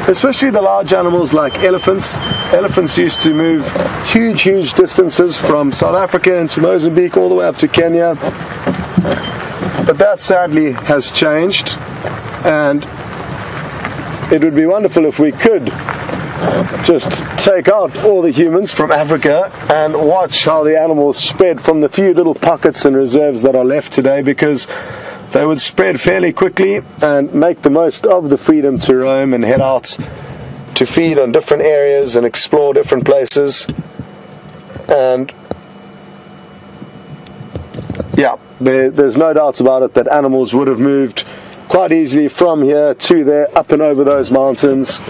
especially the large animals like elephants. Elephants used to move huge distances from South Africa into Mozambique all the way up to Kenya. But that sadly has changed, and it would be wonderful if we could just take out all the humans from Africa and watch how the animals spread from the few little pockets and reserves that are left today, because they would spread fairly quickly and make the most of the freedom to roam and head out to feed on different areas and explore different places. And yeah, there's no doubt about it that animals would have moved quite easily from here to there, up and over those mountains.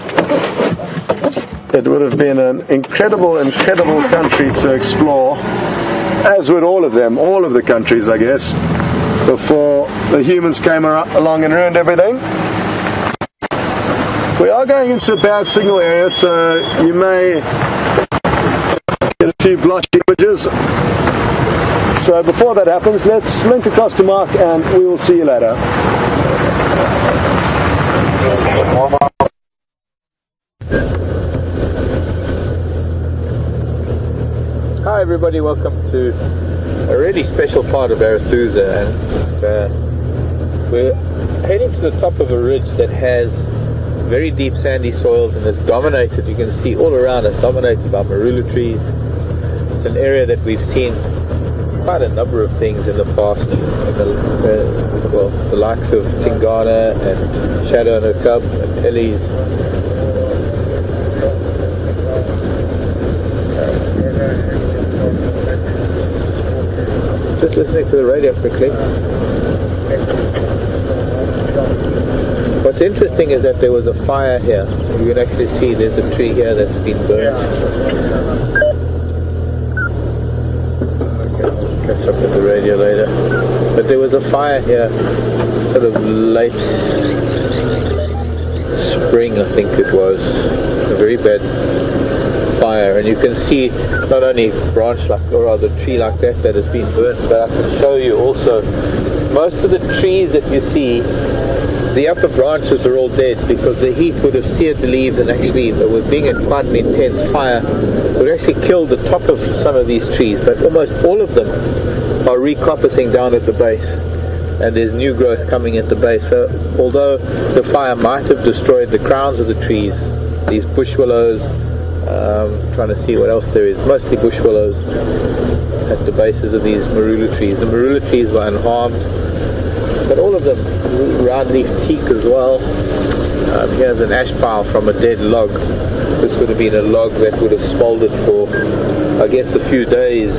It would have been an incredible country to explore, as would all of them, all of the countries, I guess, before the humans came along and ruined everything. We are going into a bad signal area, so you may get a few blotchy images. So before that happens, let's link across to Mark and we will see you later. Hi everybody, welcome to a really special part of Arathusa, and we're heading to the top of a ridge that has very deep sandy soils and is dominated, you can see all around us, dominated by marula trees. It's an area that we've seen quite a number of things in the past, the likes of Tingana and Shadow and her cub and Ellie's. Just listening to the radio quickly. What's interesting is that there was a fire here. You can actually see there's a tree here that's been burnt. I'll catch up with the radio later. But there was a fire here, sort of late spring, I think it was. A very bad fire, and you can see not only branch like, or rather tree like that has been burnt, but I can show you also most of the trees that you see, the upper branches are all dead because the heat would have seared the leaves, and actually with being in quite an intense fire would actually kill the top of some of these trees, but almost all of them are recoppicing down at the base, and there's new growth coming at the base. So although the fire might have destroyed the crowns of the trees, these bush willows, trying to see what else there is, mostly bush willows at the bases of these marula trees. The marula trees were unharmed, but all of them, roundleaf teak as well. Here's an ash pile from a dead log. This would have been a log that would have smoldered for, I guess, a few days,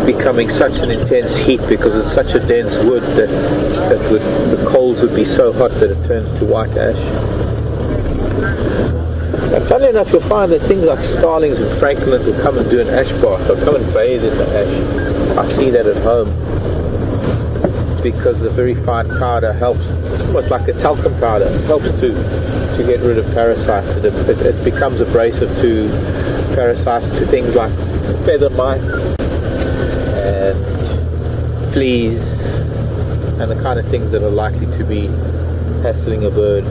becoming such an intense heat because it's such a dense wood that the coals would be so hot that it turns to white ash. And funnily enough, you'll find that things like starlings and francolins will come and do an ash bath. They'll come and bathe in the ash. I see that at home because the very fine powder helps. It's almost like a talcum powder. It helps to get rid of parasites. It becomes abrasive to parasites, to things like feather mites and fleas and the kind of things that are likely to be hassling a bird.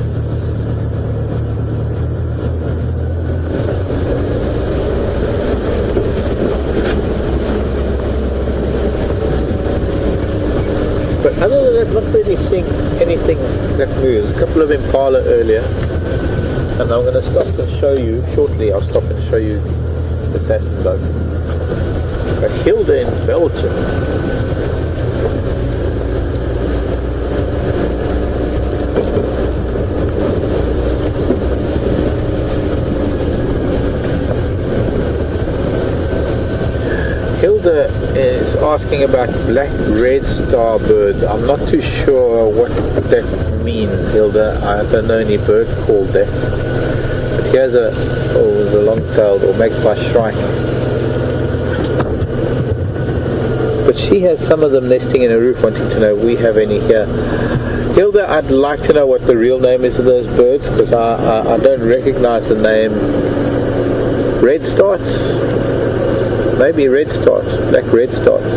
But other than that, not really seeing anything that moves. A couple of impala earlier, and I'm going to stop and show you shortly. I'll stop and show you the Sassenbug. A Hilda in Belgium. Hilda is asking about black red star birds. I'm not too sure what that means, Hilda. I don't know any bird called that. But here's a long-tailed or magpie shrike. But she has some of them nesting in a roof, wanting to know if we have any here. Hilda, I'd like to know what the real name is of those birds, because I don't recognize the name. Red starts? Maybe red starts, black red starts.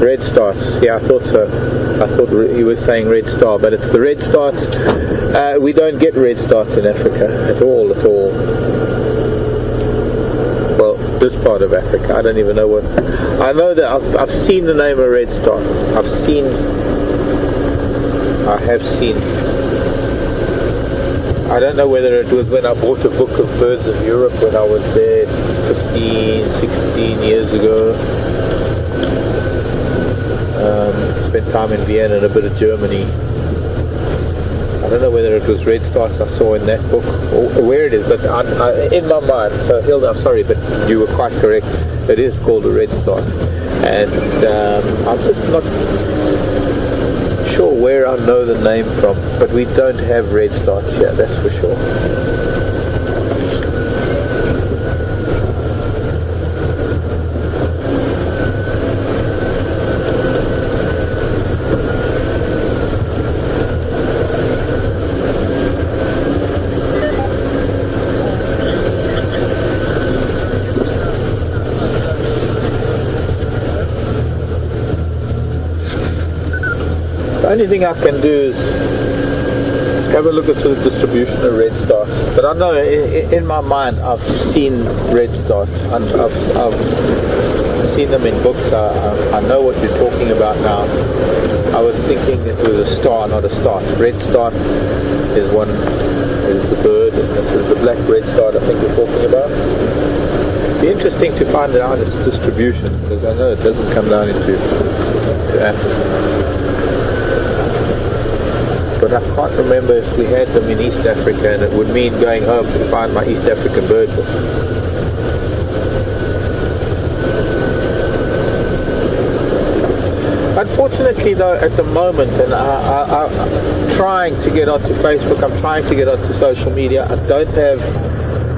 Red starts, yeah, I thought so. I thought you were saying red star, but it's the red starts. We don't get red starts in Africa at all. Well, this part of Africa, I don't even know what. I know that I've seen the name of red star. I have seen. I don't know whether it was when I bought a book of birds of Europe when I was there 15, 16 years ago. Spent time in Vienna and a bit of Germany. I don't know whether it was red starts I saw in that book or where it is, but in my mind. So Hilda, I'm sorry, but you were quite correct. It is called a red start, and I'm just not sure where I know the name from, but we don't have red starts here, that's for sure. The only thing I can do is have a look at the distribution of red starts. But I know in my mind I've seen red starts. I've seen them in books. I know what you're talking about now. I was thinking it was a star, not a start. Red start is the bird, and this is the black red start I think we're talking about. It'd be interesting to find out its distribution, because I know it doesn't come down into Africa. But I can't remember if we had them in East Africa, and it would mean going home to find my East African bird book. Unfortunately though, at the moment, and I'm trying to get onto Facebook, I'm trying to get onto social media, I don't have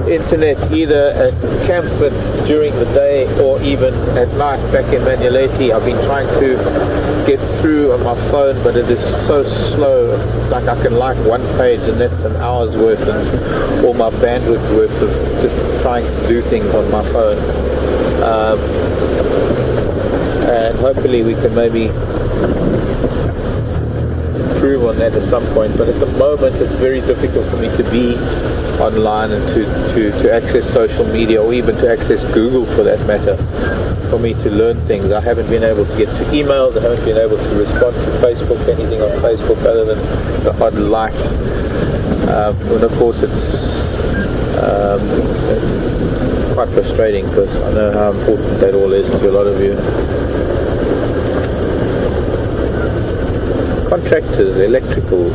internet either at camp but during the day or even at night back in Manuleti. I've been trying to get through on my phone, but it is so slow. It's like I can like one page and that's an hour's worth and all my bandwidth worth of just trying to do things on my phone. And hopefully we can maybe improve on that at some point, but at the moment it's very difficult for me to be online and to access social media, or even to access Google for that matter, for me to learn things. I haven't been able to get to emails, I haven't been able to respond to Facebook, anything on Facebook other than the odd like. And of course it's quite frustrating, because I know how important that all is to a lot of you. Contractors, electrical.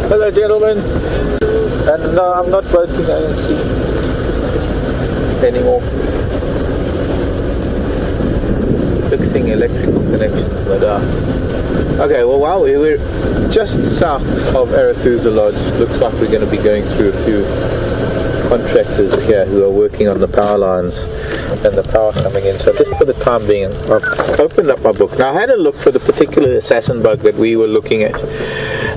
Hello gentlemen, and no, I'm not voting ANC anymore. Fixing electrical connections, no doubt. Okay, well while we're just south of Arathusa Lodge, looks like we're going to be going through a few contractors here who are working on the power lines and the power coming in. So just for the time being, I've opened up my book. Now I had a look for the particular assassin bug that we were looking at,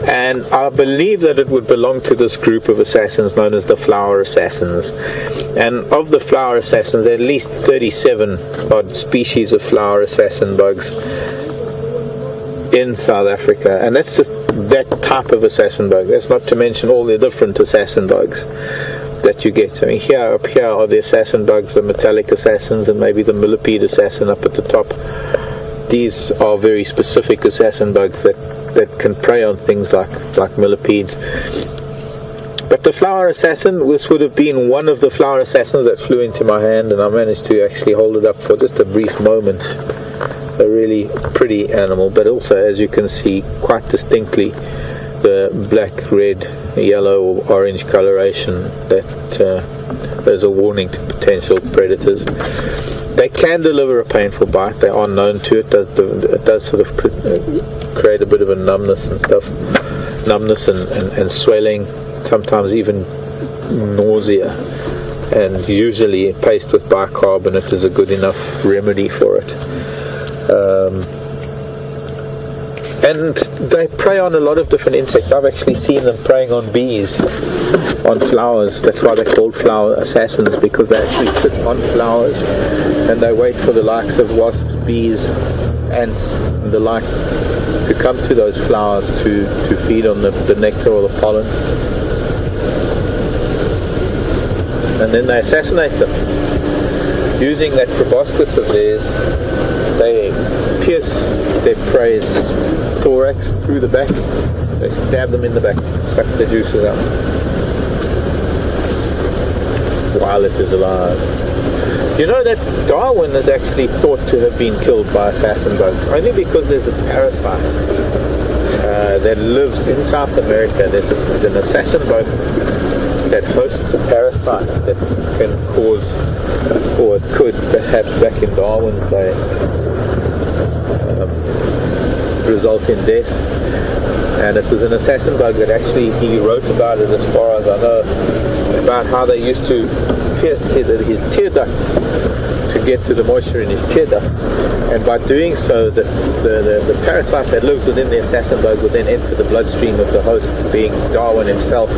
and I believe that it would belong to this group of assassins known as the flower assassins. And of the flower assassins, there are at least 37 odd species of flower assassin bugs in South Africa, and that's just that type of assassin bug. That's not to mention all the different assassin bugs that you get. I mean, up here are the assassin bugs, the metallic assassins, and maybe the millipede assassin up at the top. These are very specific assassin bugs that can prey on things like millipedes. But the flower assassin, this would have been one of the flower assassins that flew into my hand, and I managed to actually hold it up for just a brief moment. A really pretty animal, but also, as you can see quite distinctly, the black, red, yellow or orange coloration, that is a warning to potential predators. They can deliver a painful bite. They are known to. It does sort of create a bit of a numbness and stuff, and swelling, sometimes even nausea. And usually paste with bicarbonate is a good enough remedy for it. And they prey on a lot of different insects. I've actually seen them preying on bees, on flowers. That's why they're called flower assassins, because they actually sit on flowers and they wait for the likes of wasps, bees, ants and the like to come to those flowers to feed on the nectar or the pollen. And then they assassinate them. Using that proboscis of theirs, they pierce their prey's thorax through the back. They stab them in the back, suck the juices out while it is alive. You know that Darwin is actually thought to have been killed by assassin bugs, only because there's a parasite that lives in South America. There's an assassin bug that hosts a parasite that can cause, or it could perhaps back in Darwin's day, result in death. And it was an assassin bug that actually, he wrote about it, as far as I know, about how they used to pierce his tear ducts to get to the moisture in his tear ducts, and by doing so the parasite that lives within the assassin bug would then enter the bloodstream of the host, being Darwin himself.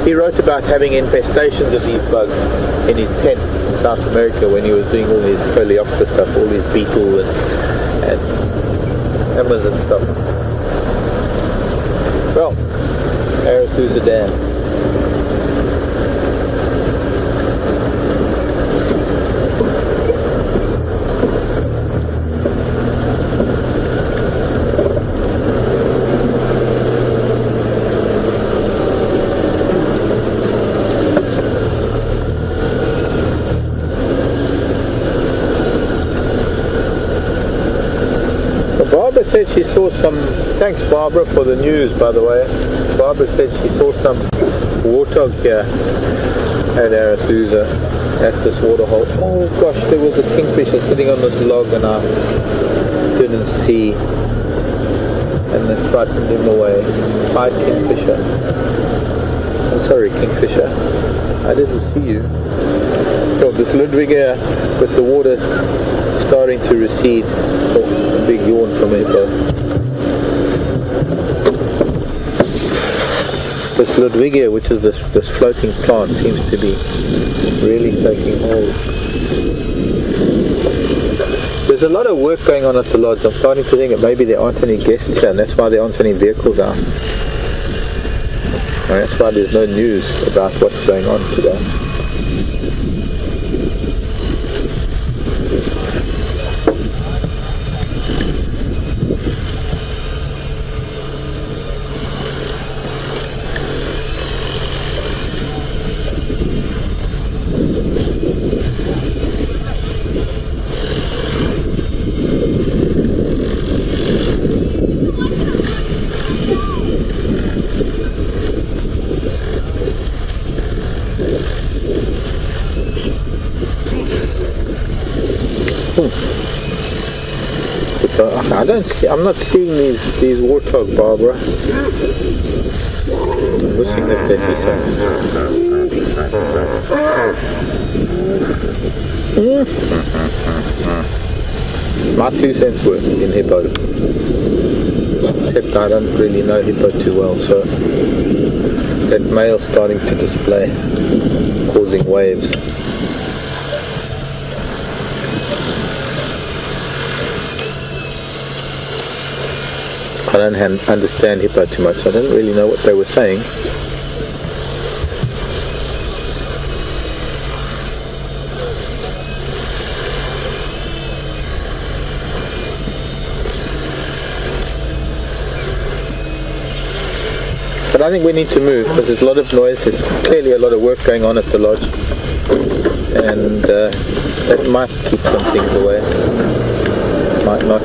He wrote about having infestations of these bugs in his tent in South America when he was doing all his coleoptera stuff, all his beetle and hammers and stuff. Well, Arethusa Dam. Barbara said she saw some, thanks Barbara for the news by the way, Barbara said she saw some warthog here at Arethusa, at this waterhole. Oh gosh, there was a kingfisher sitting on this log and I didn't see, and it frightened him away. Hi kingfisher. I'm sorry kingfisher, I didn't see you. So this Ludwigia with the water starting to recede. Oh, a big yawn from it though. This Ludwigia, which is this floating plant, seems to be really taking hold. There's a lot of work going on at the lodge. I'm starting to think that maybe there aren't any guests here, and that's why there aren't any vehicles out. And that's why there's no news about what's going on today. I'm not seeing these warthog, Barbara. I'm wishing that they'd be some. My 2 cents worth in hippo. Except I don't really know hippo too well, so that male's starting to display, causing waves. I don't understand hippo too much, so I didn't really know what they were saying. But I think we need to move because there's a lot of noise, there's clearly a lot of work going on at the lodge, and that might keep some things away, might not.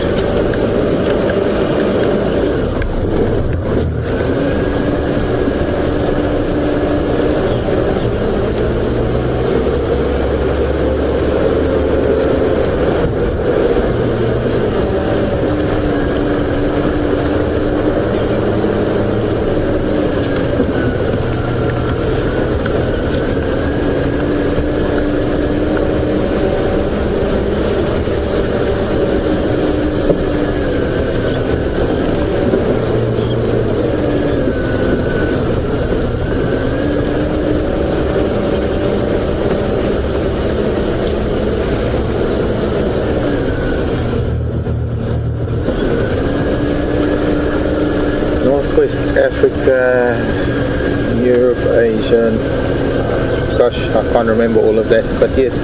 I can't remember all of that. But yes,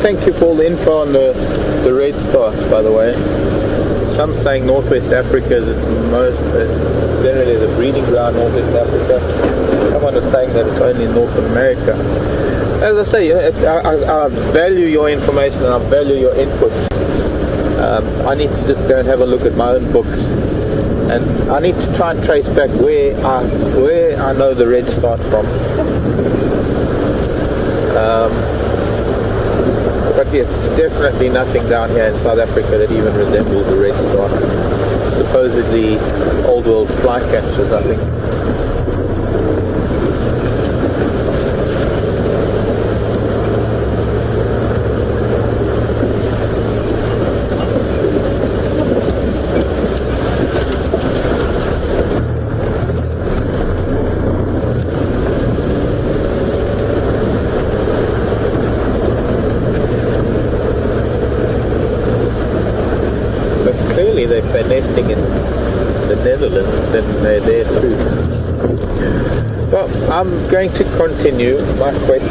thank you for all the info on the red starts, by the way. Some saying Northwest Africa is generally the breeding ground, Northwest Africa. Someone was saying that it's only in North America. As I say, I value your information and I value your input. I need to just go and have a look at my own books, and I need to try and trace back where I know the red start from. But yes, definitely nothing down here in South Africa that even resembles a red start. Supposedly old world flycatchers, I think. If they're nesting in the Netherlands, then they're there too. Well, I'm going to continue my quest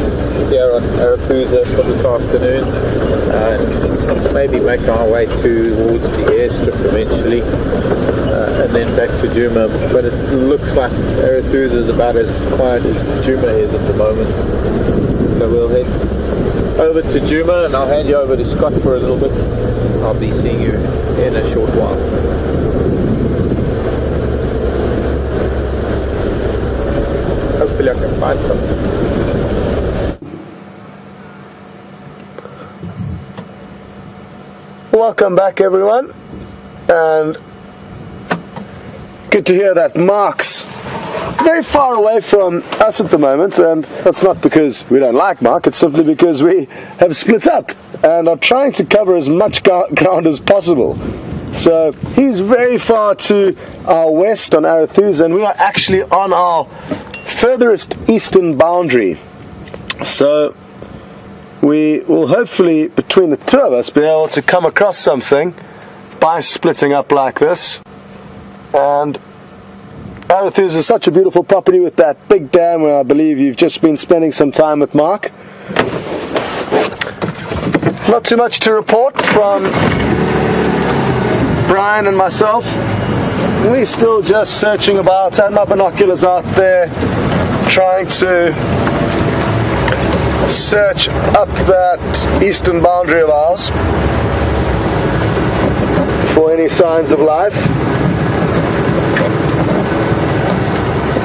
here on Arathusa for this afternoon, and maybe make our way towards the airstrip eventually, and then back to Djuma. But it looks like Arathusa is about as quiet as Djuma is at the moment, so we'll head over to Djuma, and I'll hand you over to Scott for a little bit. I'll be seeing you in a short while. Hopefully I can find something. Welcome back, everyone, and good to hear that Mark's very far away from us at the moment, and that's not because we don't like Mark, it's simply because we have split up and are trying to cover as much ground as possible. So he's very far to our west on Arathusa, and we are actually on our furthest eastern boundary. So we will hopefully, between the two of us, be able to come across something by splitting up like this. And Arathusa is such a beautiful property with that big dam where I believe you've just been spending some time with Mark. Not too much to report from Brian and myself. We're still just searching about. I had my binoculars out there trying to search up that eastern boundary of ours for any signs of life.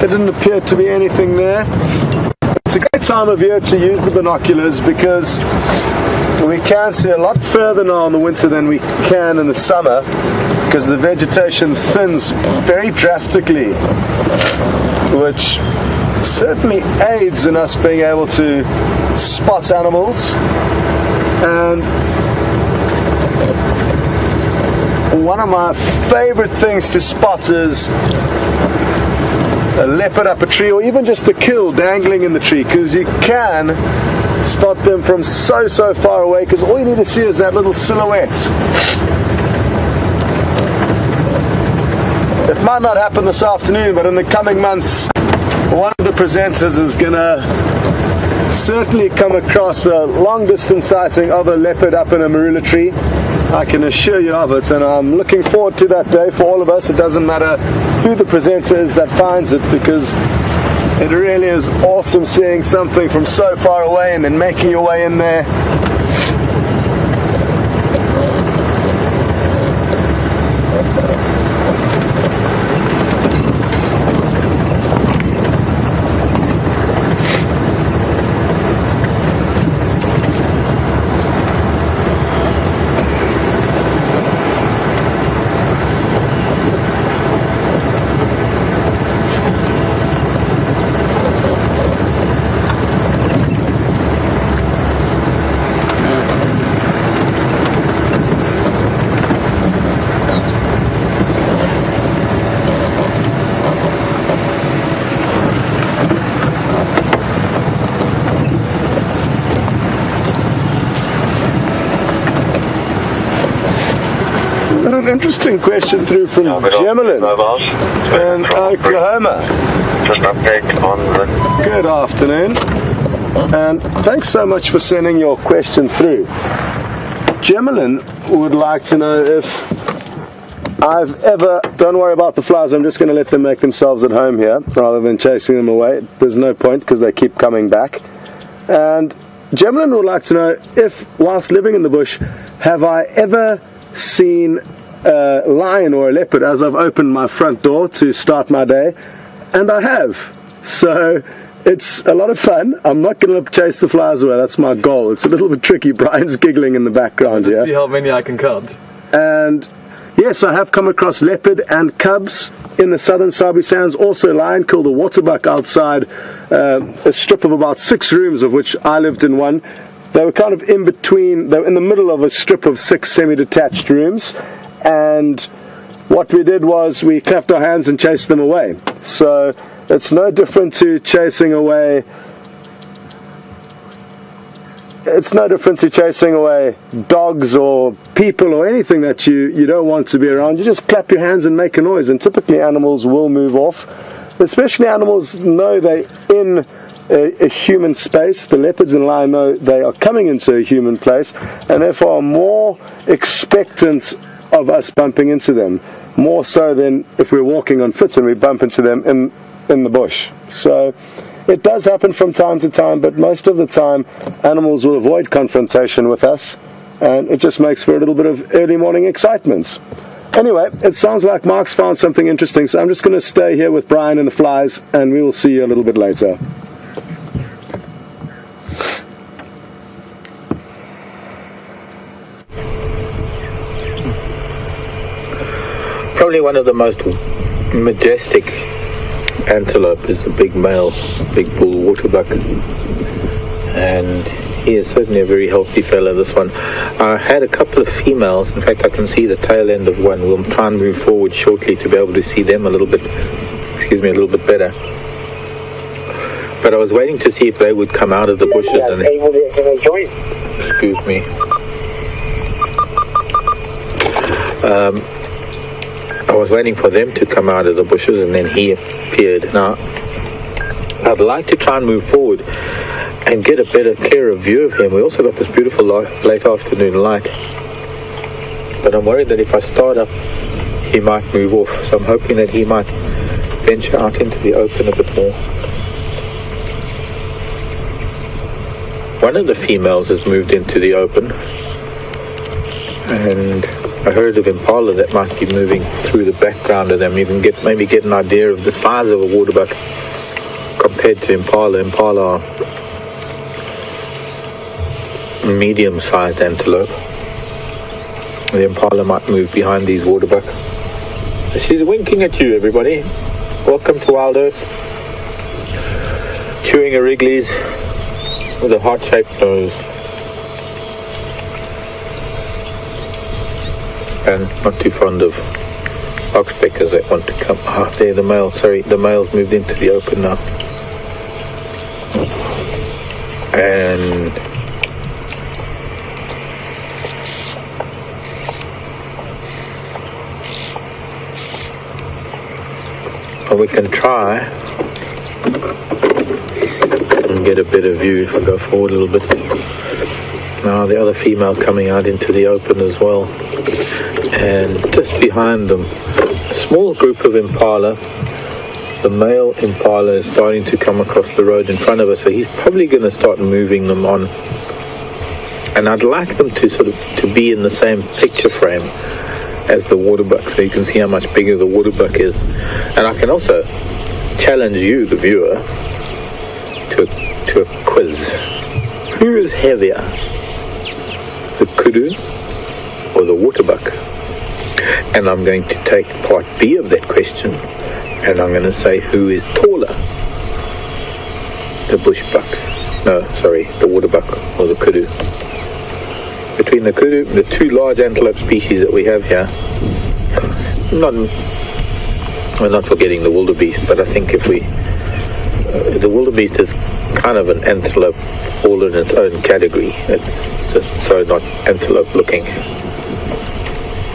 There didn't appear to be anything there. It's a great time of year to use the binoculars because we can see a lot further now in the winter than we can in the summer, because the vegetation thins very drastically, which certainly aids in us being able to spot animals. And one of my favorite things to spot is a leopard up a tree, or even just a kill dangling in the tree, because you can spot them from so far away, because all you need to see is that little silhouette. It might not happen this afternoon, but in the coming months, one of the presenters is going to certainly come across a long distance sighting of a leopard up in a marula tree. I can assure you of it, and I'm looking forward to that day for all of us. It doesn't matter who the presenter is that finds it, because it really is awesome seeing something from so far away and then making your way in there. An interesting question through from Gemelin in Oklahoma. Just an update on the... Good afternoon. And thanks so much for sending your question through. Gemelin would like to know if I've ever... Don't worry about the flies, I'm just going to let them make themselves at home here rather than chasing them away. There's no point because they keep coming back. And Gemelin would like to know if, whilst living in the bush, have I ever seen a lion or a leopard as I've opened my front door to start my day? And I have. So it's a lot of fun. I'm not going to chase the flies away. That's my goal. It's a little bit tricky. Brian's giggling in the background here. See how many I can count. And yes, I have come across leopard and cubs in the southern Sabi Sands. Also lion, killed a waterbuck outside a strip of about 6 rooms, of which I lived in one. They were kind of in between. They were in the middle of a strip of 6 semi-detached rooms. And what we did was we clapped our hands and chased them away. So it's no different to chasing away... It's no different to chasing away dogs or people or anything that you don't want to be around. You just clap your hands and make a noise, and typically animals will move off. Especially animals know they're in a human space. The leopards and lion know they are coming into a human place, and therefore are more expectant of us bumping into them, more so than if we're walking on foot and we bump into them in the bush. So it does happen from time to time, but most of the time animals will avoid confrontation with us, and it just makes for a little bit of early morning excitement. Anyway, it sounds like Mark's found something interesting, so I'm just going to stay here with Brian and the flies, and we will see you a little bit later. Probably one of the most majestic antelope is the big male, big bull waterbuck, and he is certainly a very healthy fellow, this one. I had a couple of females. In fact, I can see the tail end of one. We'll try and move forward shortly to be able to see them a little bit better. But I was waiting to see if they would come out of the bushes and... Excuse me. I was waiting for them to come out of the bushes, and then he appeared. Now, I'd like to try and move forward and get a better, clearer view of him. We also got this beautiful late afternoon light, but I'm worried that if I start up, he might move off. So I'm hoping that he might venture out into the open a bit more. One of the females has moved into the open, and a herd of impala that might be moving through the background of them. You can maybe get an idea of the size of a waterbuck compared to impala. Impala are medium-sized antelope. The impala might move behind these waterbuck. She's winking at you, everybody. Welcome to Wild Earth. Chewing a Wrigley's with a heart-shaped nose. And not too fond of oxpeckers that want to come. Ah, there, the male. Sorry, the male's moved into the open now. And we can try and get a better view if I go forward a little bit. Now the other female coming out into the open as well. And just behind them, a small group of impala. The male impala is starting to come across the road in front of us, so he's probably going to start moving them on. And I'd like them to sort of to be in the same picture frame as the waterbuck, so you can see how much bigger the waterbuck is. And I can also challenge you, the viewer, to a quiz. Who is heavier, the kudu or the waterbuck? And I'm going to take part B of that question, and I'm going to say, who is taller, the bushbuck? No, sorry, the waterbuck or the kudu? Between the kudu, the two large antelope species that we have here, we're not forgetting the wildebeest, but I think if we, the wildebeest is kind of an antelope all in its own category. It's just so not antelope looking.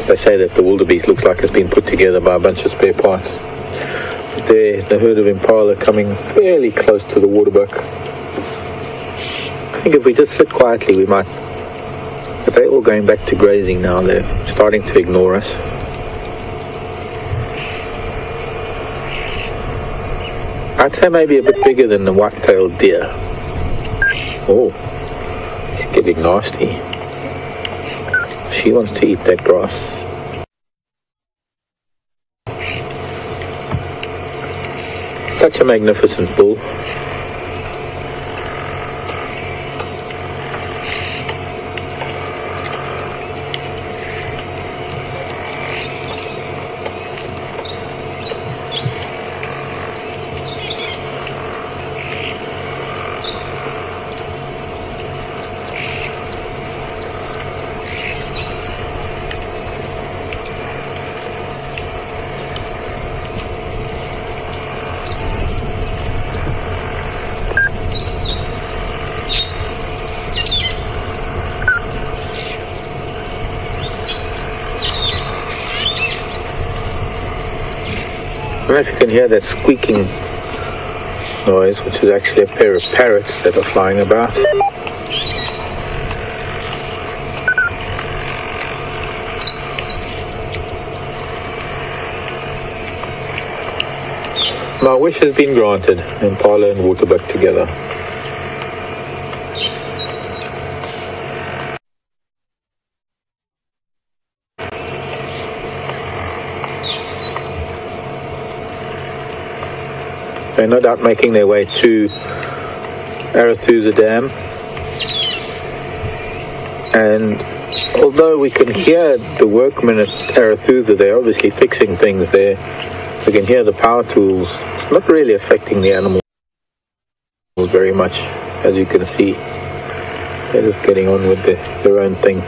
They say that the wildebeest looks like it's been put together by a bunch of spare parts. But there, the herd of impala coming fairly close to the waterbuck. think if we just sit quietly, we might. But they're all going back to grazing now. They're starting to ignore us. I'd say maybe a bit bigger than the white-tailed deer. Oh, she's getting nasty. She wants to eat that grass. Such a magnificent bull. I don't know if you can hear that squeaking noise, which is actually a pair of parrots that are flying about. My wish has been granted, impala and waterbuck together. They're no doubt making their way to Arathusa Dam. And although we can hear the workmen at Arathusa, they're obviously fixing things there. We can hear the power tools. It's not really affecting the animals very much, as you can see. They're just getting on with their own thing.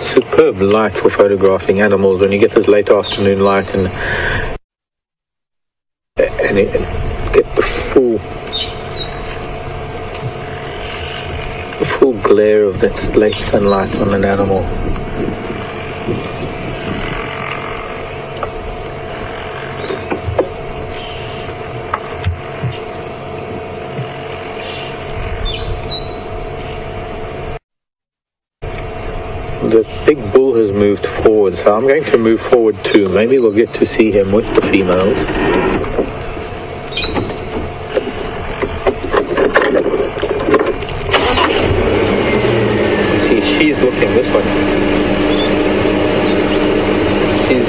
Superb light for photographing animals when you get this late afternoon light and get the full glare of that late sunlight on an animal. The big bull has moved forward, so I'm going to move forward too. Maybe we'll get to see him with the females. See, she's looking this way. She's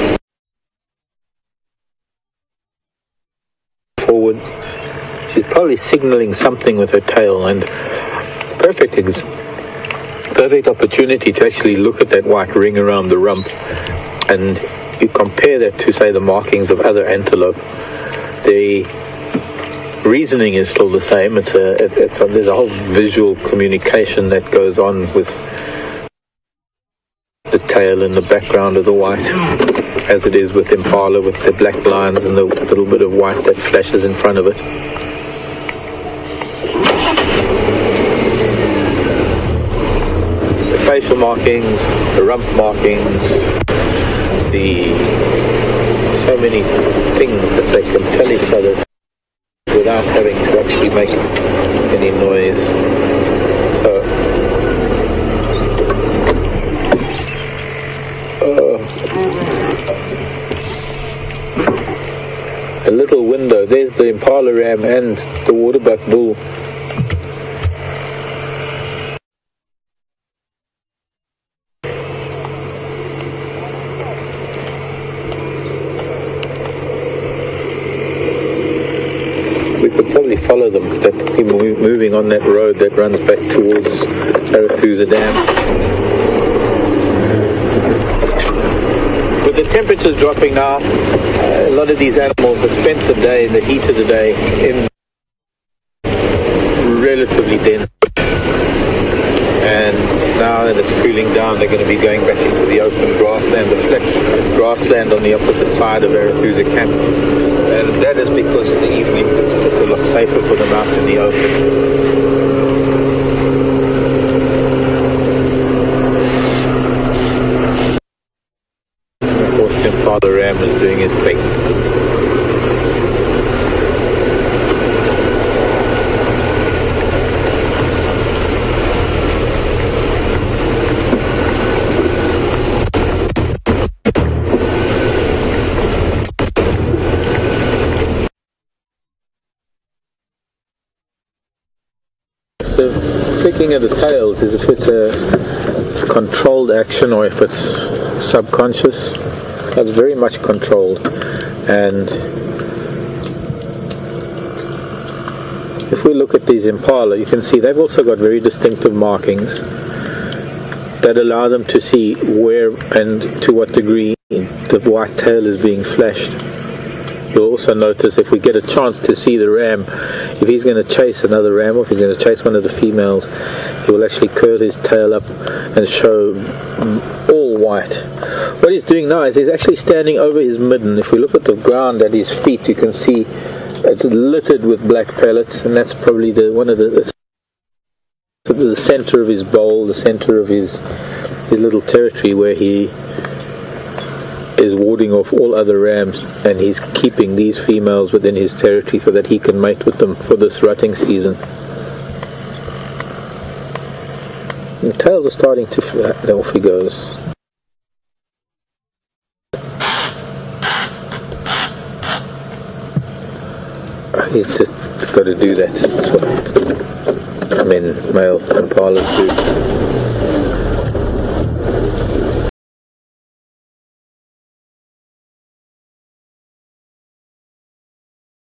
forward. She's probably signaling something with her tail, and perfect opportunity to actually look at that white ring around the rump, and you compare that to, say, the markings of other antelope. The reasoning is still the same. There's a whole visual communication that goes on with the tail in the background of the white, as it is with impala, with the black lines and the little bit of white that flashes in front of it. Facial markings, the rump markings, so many things that they can tell each other without having to actually make any noise. So, a little window. There's the impala ram and the waterbuck bull. Follow them. They're moving on that road that runs back towards Arathusa Dam. With the temperatures dropping now, a lot of these animals have spent the day, the heat of the day, in relatively dense. And now that it's cooling down, they're going to be going back into the open grassland, the flat grassland on the opposite side of Arathusa camp. And that is because in the evening it's just a lot safer for them out in the open. North Impala ram is doing his thing. The flicking of the tails is if it's a controlled action or if it's subconscious. That's very much controlled, and if we look at these impala, you can see they've also got very distinctive markings that allow them to see where and to what degree the white tail is being flashed. You'll also notice if we get a chance to see the ram, if he's going to chase another ram or if he's going to chase one of the females, he will actually curl his tail up and show all white. What he's doing now is he's actually standing over his midden. If we look at the ground at his feet, you can see it's littered with black pellets, and that's probably the center of his bowl, the center of his little territory where he is warding off all other rams, and he's keeping these females within his territory so that he can mate with them for this rutting season. The tails are starting to flatten. Off he goes. He's just got to do that. That's what male impalas do.